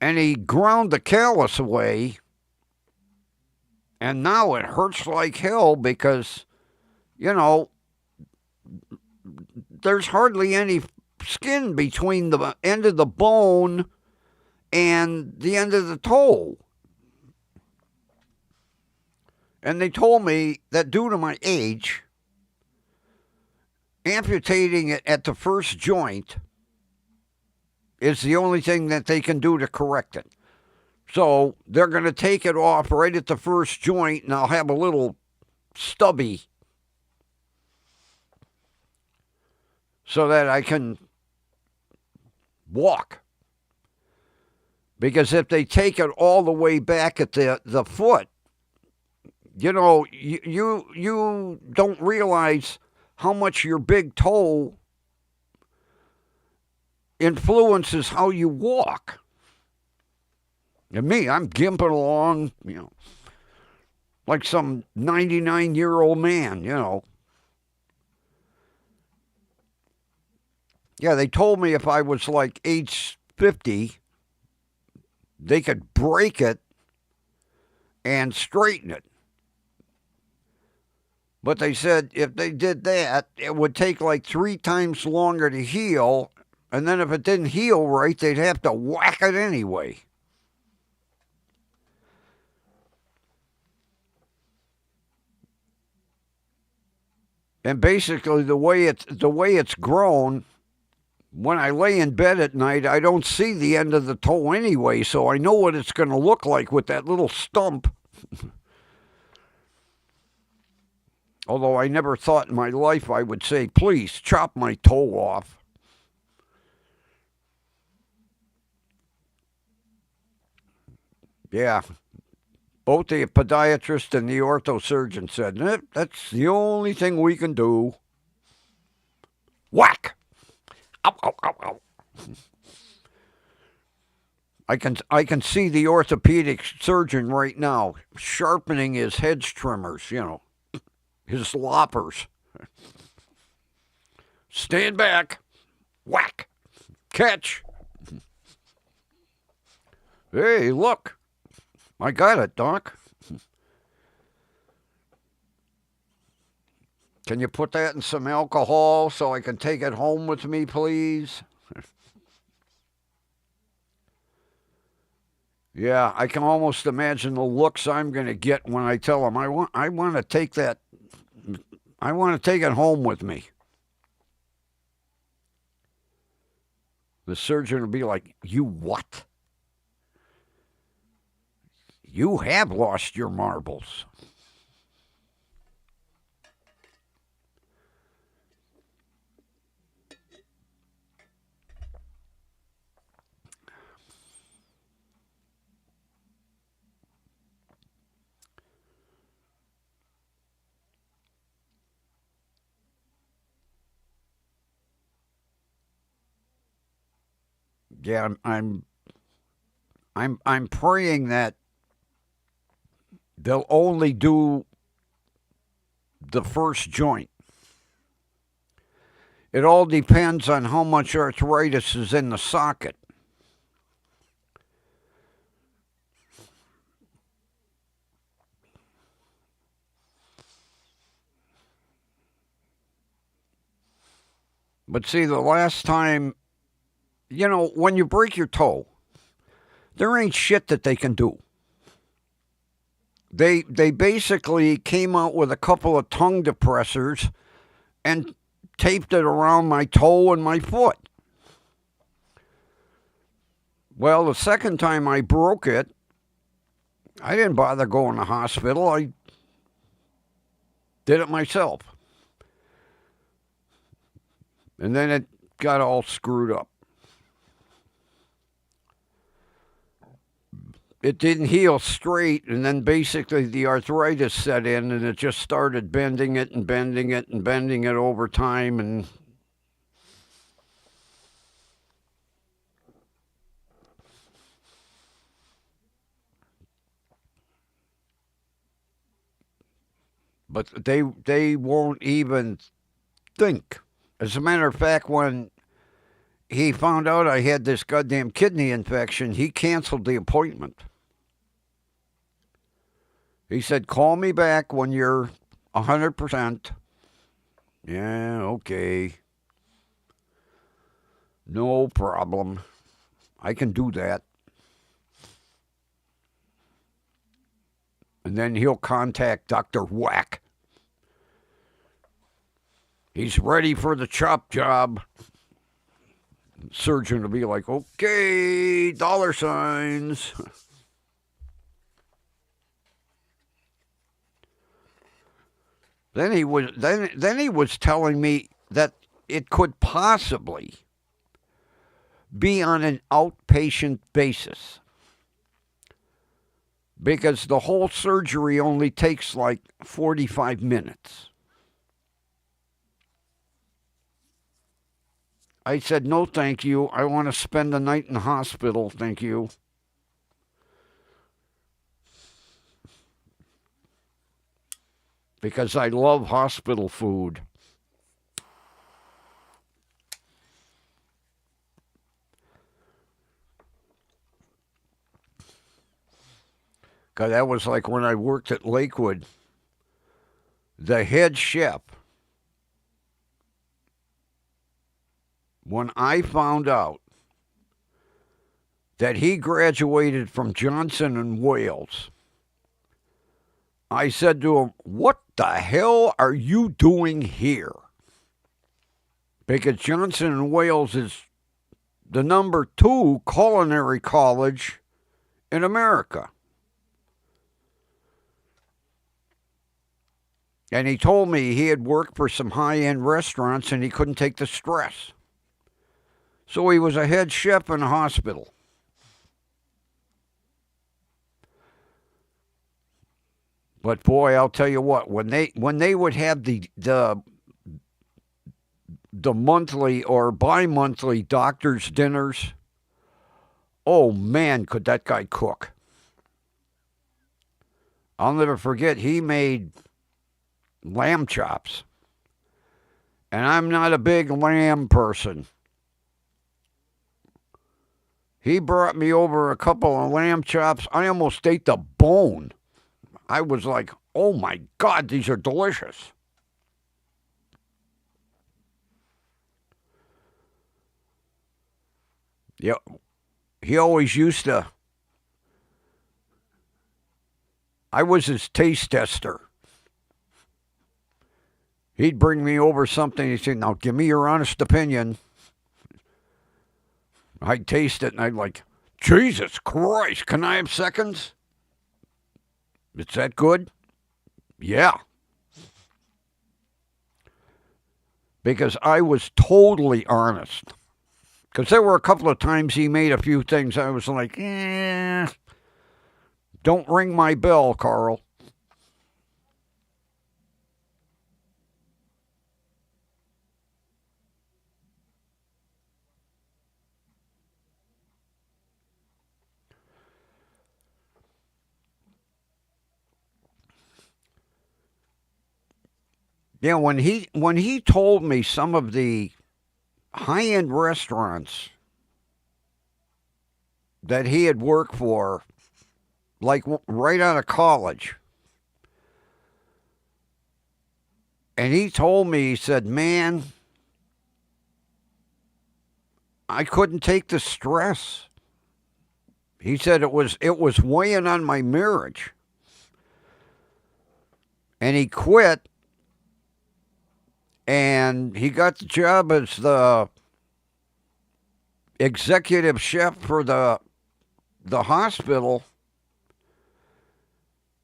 And he ground the callus away. And now it hurts like hell because, there's hardly any skin between the end of the bone and the end of the toe. And they told me that due to my age, amputating it at the first joint is the only thing that they can do to correct it. So they're going to take it off right at the first joint, and I'll have a little stubby so that I can walk. Because if they take it all the way back at the foot, you don't realize how much your big toe influences how you walk. And me, I'm gimping along, like some 99-year-old man, Yeah, they told me if I was like age 50, they could break it and straighten it. But they said if they did that, it would take like 3 times longer to heal. And then if it didn't heal right, they'd have to whack it anyway. And basically the way it's grown, when I lay in bed at night, I don't see the end of the toe anyway, so I know what it's going to look like with that little stump. Although I never thought in my life I would say, please chop my toe off. Yeah. Both the podiatrist and the orthosurgeon said, that's the only thing we can do. Whack! Ow, ow, ow, ow. I can see the orthopedic surgeon right now sharpening his hedge trimmers, his loppers. Stand back. Whack. Catch. Hey, look. I got it, Doc. Can you put that in some alcohol so I can take it home with me, please? Yeah, I can almost imagine the looks I'm going to get when I tell them I want to take that. I want to take it home with me. The surgeon will be like, "You what? You have lost your marbles." Yeah, I'm praying that they'll only do the first joint. It all depends on how much arthritis is in the socket. But see, the last time, when you break your toe, there ain't shit that they can do. They basically came out with a couple of tongue depressors and taped it around my toe and my foot. Well, the second time I broke it, I didn't bother going to the hospital. I did it myself. And then it got all screwed up. It didn't heal straight, and then basically the arthritis set in, and it just started bending it and bending it and bending it over time. And but they won't even think. As a matter of fact, when he found out I had this goddamn kidney infection, he canceled the appointment. He said, call me back when you're 100%. Yeah, okay. No problem. I can do that. And then he'll contact Dr. Whack. He's ready for the chop job. Surgeon will be like, okay, dollar signs. Then he was telling me that it could possibly be on an outpatient basis because the whole surgery only takes like 45 minutes. I said, no, thank you. I want to spend the night in the hospital, thank you. Because I love hospital food. Because that was like when I worked at Lakewood. The head chef, when I found out that he graduated from Johnson & Wales, I said to him, what the hell are you doing here? Because Johnson & Wales is the number 2 culinary college in America. And he told me he had worked for some high-end restaurants and he couldn't take the stress. So he was a head chef in a hospital. But boy, I'll tell you what, when they would have the monthly or bi-monthly doctor's dinners, oh man, could that guy cook. I'll never forget, he made lamb chops. And I'm not a big lamb person. He brought me over a couple of lamb chops. I almost ate the bone. I was like, oh my God, these are delicious. Yeah, he always used to. I was his taste tester. He'd bring me over something. He'd say, now give me your honest opinion. I'd taste it and I'd like, Jesus Christ, can I have seconds? Is that good? Yeah. Because I was totally honest. Because there were a couple of times he made a few things I was like, don't ring my bell, Carl. Yeah, when he told me some of the high-end restaurants that he had worked for, like right out of college, and he told me, he said, man, I couldn't take the stress. He said it was weighing on my marriage. and he quit, and he got the job as the executive chef for the hospital.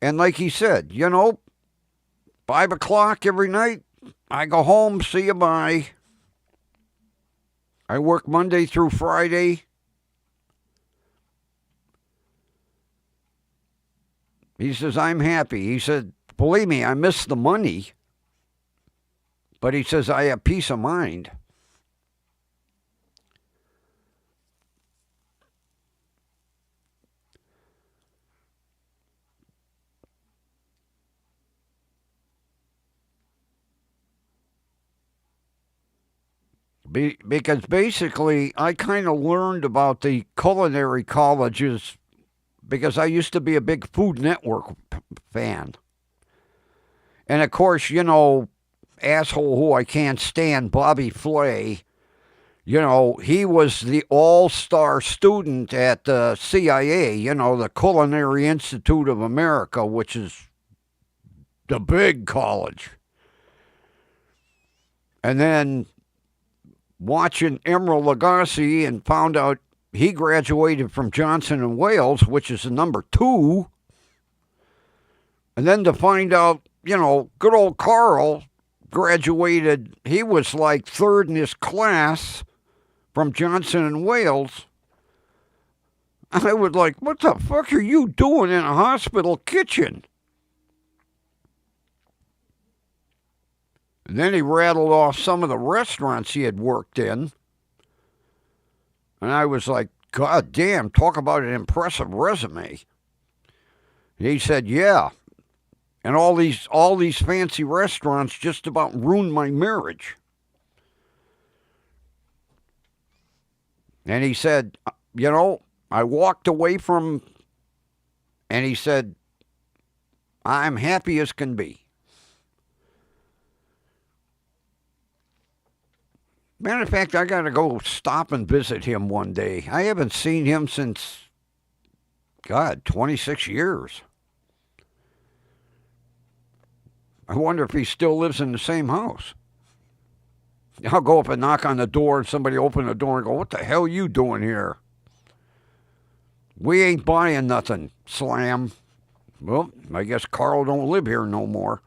And like he said, 5 o'clock every night, I go home, see you, bye. I work Monday through Friday. He says, I'm happy. He said, believe me, I miss the money. But he says, I have peace of mind. Because basically, I kind of learned about the culinary colleges because I used to be a big Food Network fan. And of course, asshole who I can't stand, Bobby Flay, he was the all-star student at the CIA, the Culinary Institute of America, which is the big college. And then watching Emeril Lagasse and found out he graduated from Johnson and Wales, which is the number 2. And then to find out, good old Carl graduated, he was like 3rd in his class from Johnson and Wales. I was like, what the fuck are you doing in a hospital kitchen? And then he rattled off some of the restaurants he had worked in. And I was like, God damn, talk about an impressive resume. And he said, yeah. And all these fancy restaurants just about ruined my marriage. And he said, I walked away from, and he said, I'm happy as can be. Matter of fact, I got to go stop and visit him one day. I haven't seen him since, 26 years. I wonder if he still lives in the same house. I'll go up and knock on the door, and somebody open the door and go, what the hell are you doing here? We ain't buying nothing, slam. Well, I guess Carl don't live here no more.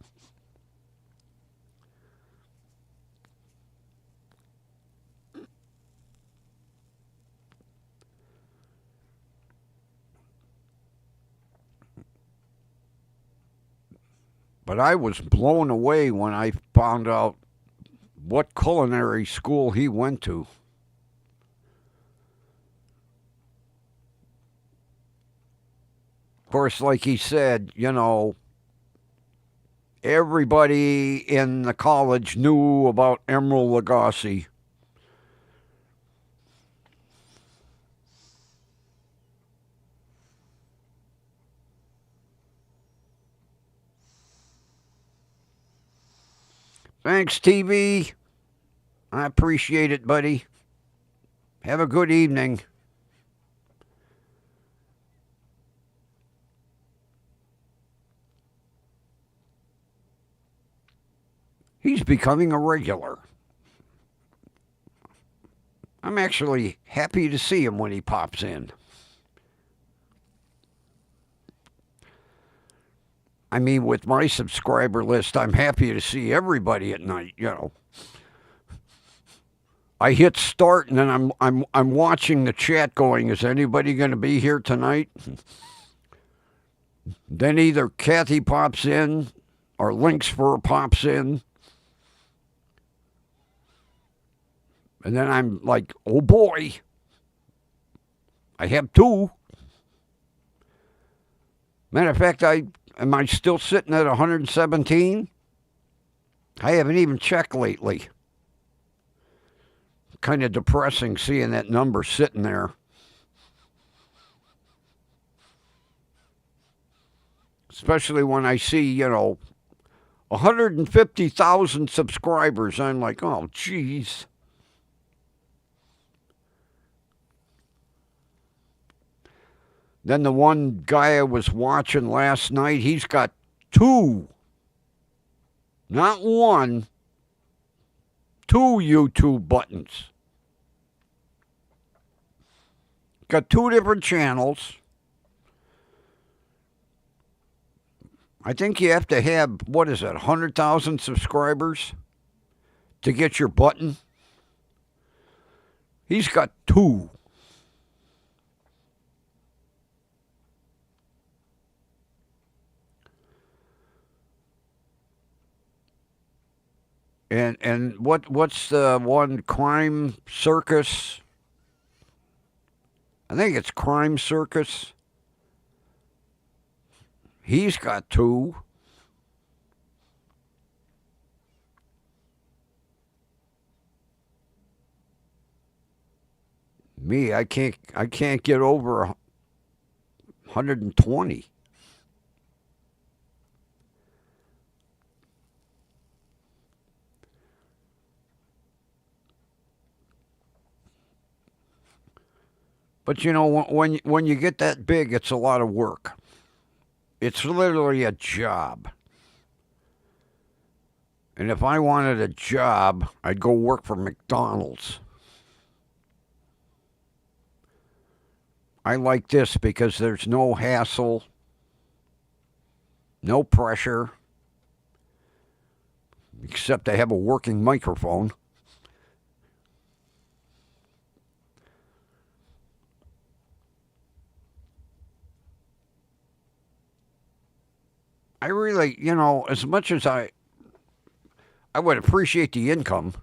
But I was blown away when I found out what culinary school he went to. Of course, like he said, everybody in the college knew about Emeril Lagasse. Thanks, TV. I appreciate it, buddy. Have a good evening. He's becoming a regular. I'm actually happy to see him when he pops in. I mean, with my subscriber list, I'm happy to see everybody at night, I hit start and then I'm watching the chat going, is anybody going to be here tonight? Then either Kathy pops in or Linksfur pops in. And then I'm like, oh boy, I have 2. Matter of fact, am I still sitting at 117? I haven't even checked lately. Kind of depressing seeing that number sitting there. Especially when I see, 150,000 subscribers. I'm like, oh, geez. Then the one guy I was watching last night, he's got 2 Not one, two YouTube buttons. Got two different channels. I think you have to have, what is it, 100,000 subscribers to get your button. He's got two. And what's the one, Crime Circus? I think it's Crime Circus. He's got two. Me, I can't get over 120. But you know, when you get that big, it's a lot of work. It's literally a job. And if I wanted a job, I'd go work for McDonald's. I like this because there's no hassle, no pressure, except I have a working microphone. I really, as much as I would appreciate the income,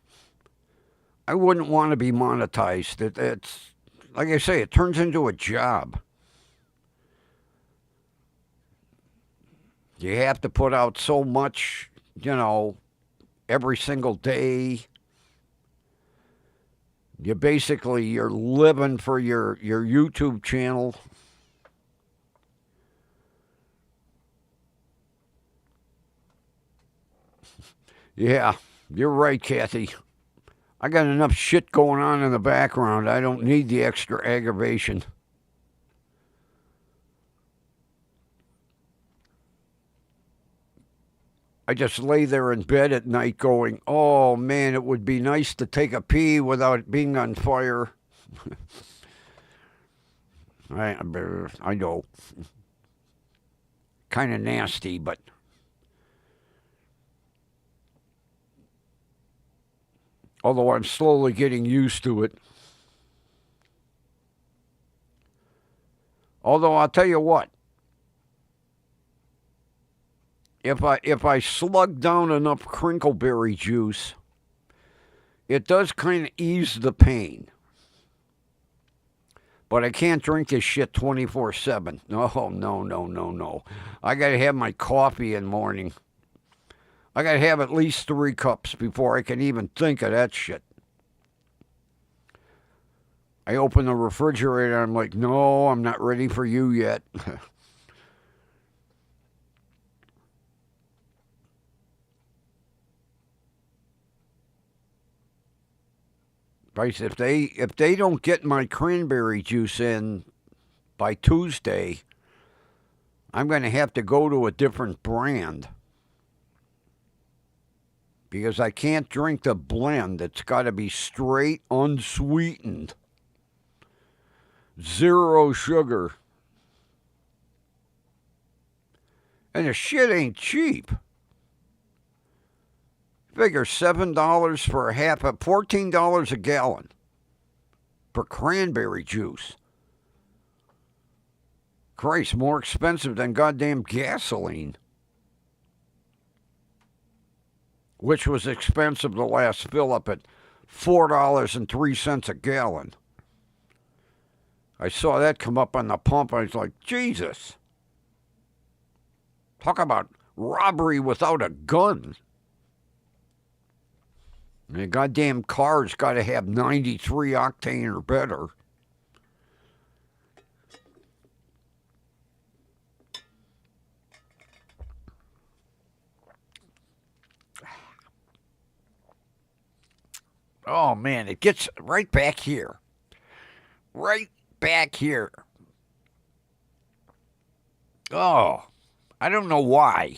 I wouldn't want to be monetized. It's like I say, it turns into a job. You have to put out so much, every single day. You're living for your YouTube channel. Yeah, you're right, Kathy. I got enough shit going on in the background. I don't need the extra aggravation. I just lay there in bed at night going, oh man, it would be nice to take a pee without it being on fire. I know. Kind of nasty, but although I'm slowly getting used to it. Although I'll tell you what, if I slug down enough crinkleberry juice, it does kind of ease the pain. But I can't drink this shit 24/7. No, no, no, no, no. I got to have my coffee in the morning. I got to have at least 3 cups before I can even think of that shit. I open the refrigerator. I'm like, no, I'm not ready for you yet. If they don't get my cranberry juice in by Tuesday, I'm going to have to go to a different brand because I can't drink the blend. It's got to be straight unsweetened, 0 sugar. And the shit ain't cheap. Figure $7 for a half, $14 a gallon for cranberry juice. Christ, more expensive than goddamn gasoline, which was expensive the last fill up at $4.03 a gallon. I saw that come up on the pump. I was like, Jesus. Talk about robbery without a gun. The goddamn car's got to have 93 octane or better. Oh man, it gets right back here. Right back here. Oh, I don't know why.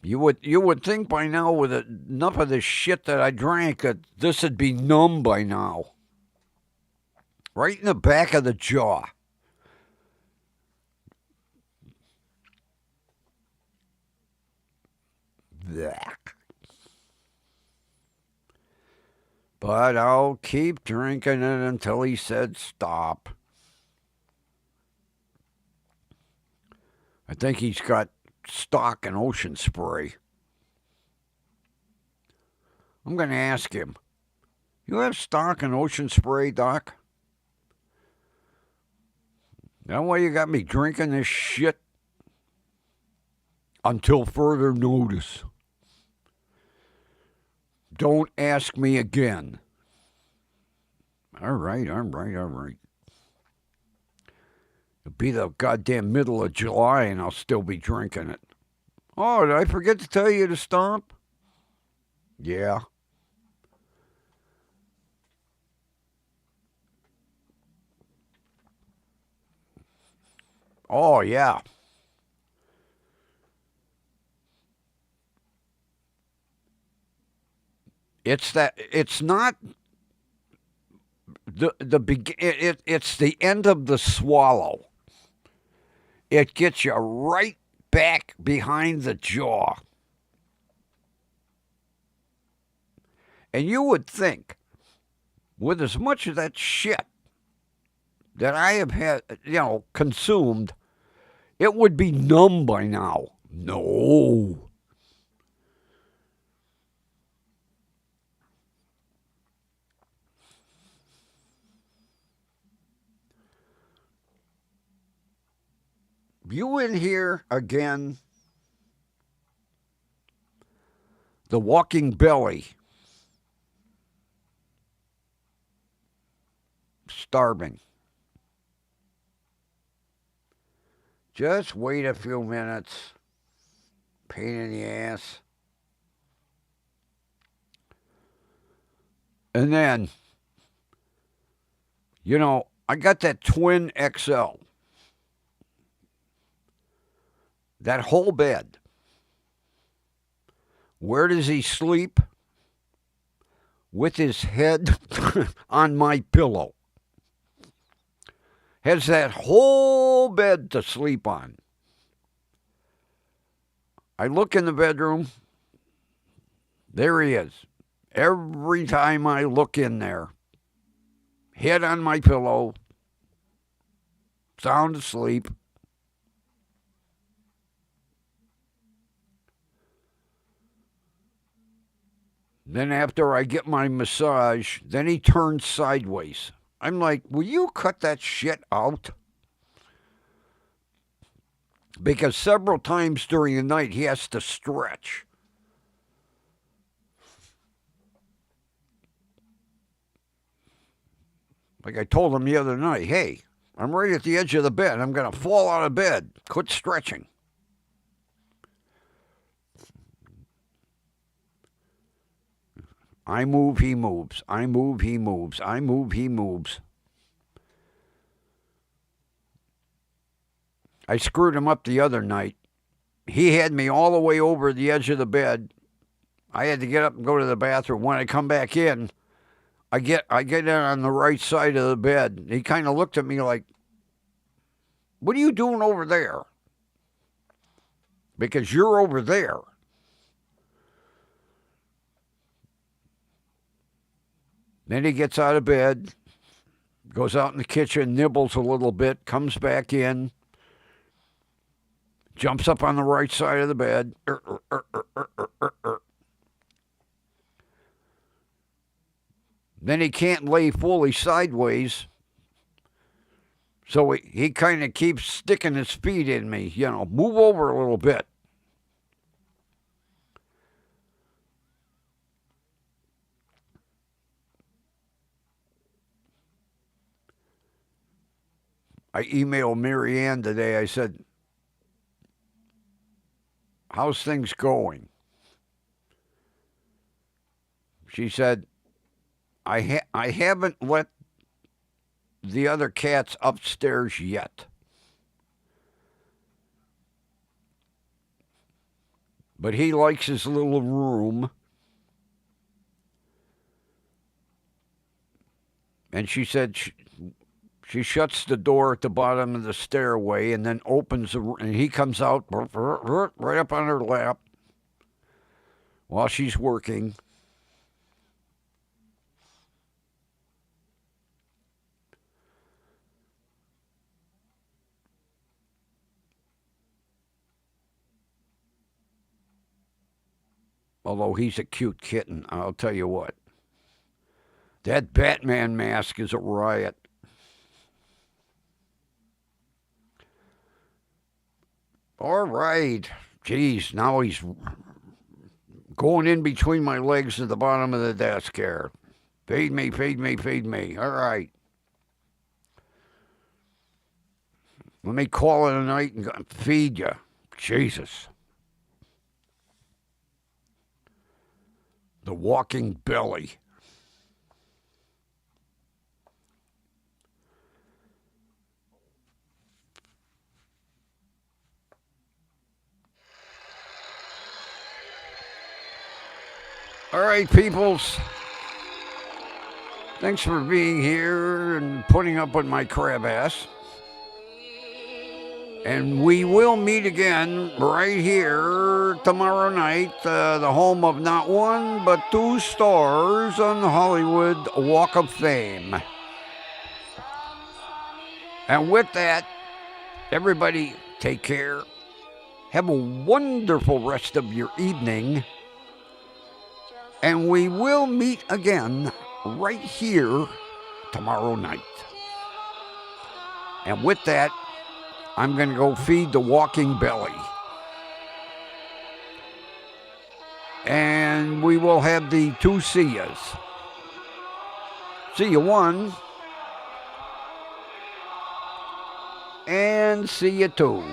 You would think by now, with enough of the shit that I drank, that this would be numb by now. Right in the back of the jaw. Blech. But I'll keep drinking it until he said stop. I think he's got stock in Ocean Spray. I'm going to ask him, you have stock in Ocean Spray, Doc? That why you got me drinking this shit? Until further notice. Don't ask me again. All right. It'll be the goddamn middle of July and I'll still be drinking it. Oh, did I forget to tell you to stop? Yeah. Oh, yeah. It's not it's the end of the swallow. It gets you right back behind the jaw. And you would think, with as much of that shit that I have had, consumed, it would be numb by now. No. You in here again? The walking belly. Starving. Just wait a few minutes. Pain in the ass. And then, I got that twin XL. That whole bed. Where does he sleep? With his head on my pillow. Has that whole bed to sleep on. I look in the bedroom. There he is. Every time I look in there, head on my pillow, sound asleep. Then after I get my massage, then he turns sideways. I'm like, will you cut that shit out? Because several times during the night he has to stretch. Like I told him the other night, hey, I'm right at the edge of the bed. I'm going to fall out of bed. Quit stretching. I move, he moves. I move, he moves. I move, he moves. I screwed him up the other night. He had me all the way over the edge of the bed. I had to get up and go to the bathroom. When I come back in, I get in on the right side of the bed. He kind of looked at me like, what are you doing over there? Because you're over there. Then he gets out of bed, goes out in the kitchen, nibbles a little bit, comes back in, jumps up on the right side of the bed. Then he can't lay fully sideways, so he kind of keeps sticking his feet in me, move over a little bit. I emailed Marianne today. I said, how's things going? She said, I haven't let the other cats upstairs yet. But he likes his little room. And she said she shuts the door at the bottom of the stairway and then opens and he comes out right up on her lap while she's working. Although he's a cute kitten, I'll tell you what. That Batman mask is a riot. All right. Geez, now he's going in between my legs at the bottom of the desk here. Feed me, feed me, feed me. All right. Let me call it a night and feed you. Jesus. The walking belly. All right, peoples. Thanks for being here and putting up with my crab ass. And we will meet again right here tomorrow night, the home of not one, but 2 stars on the Hollywood Walk of Fame. And with that, everybody take care. Have a wonderful rest of your evening. And we will meet again right here tomorrow night. And with that, I'm going to go feed the walking belly. And we will have the 2 see-yas. See you 1. And see you 2.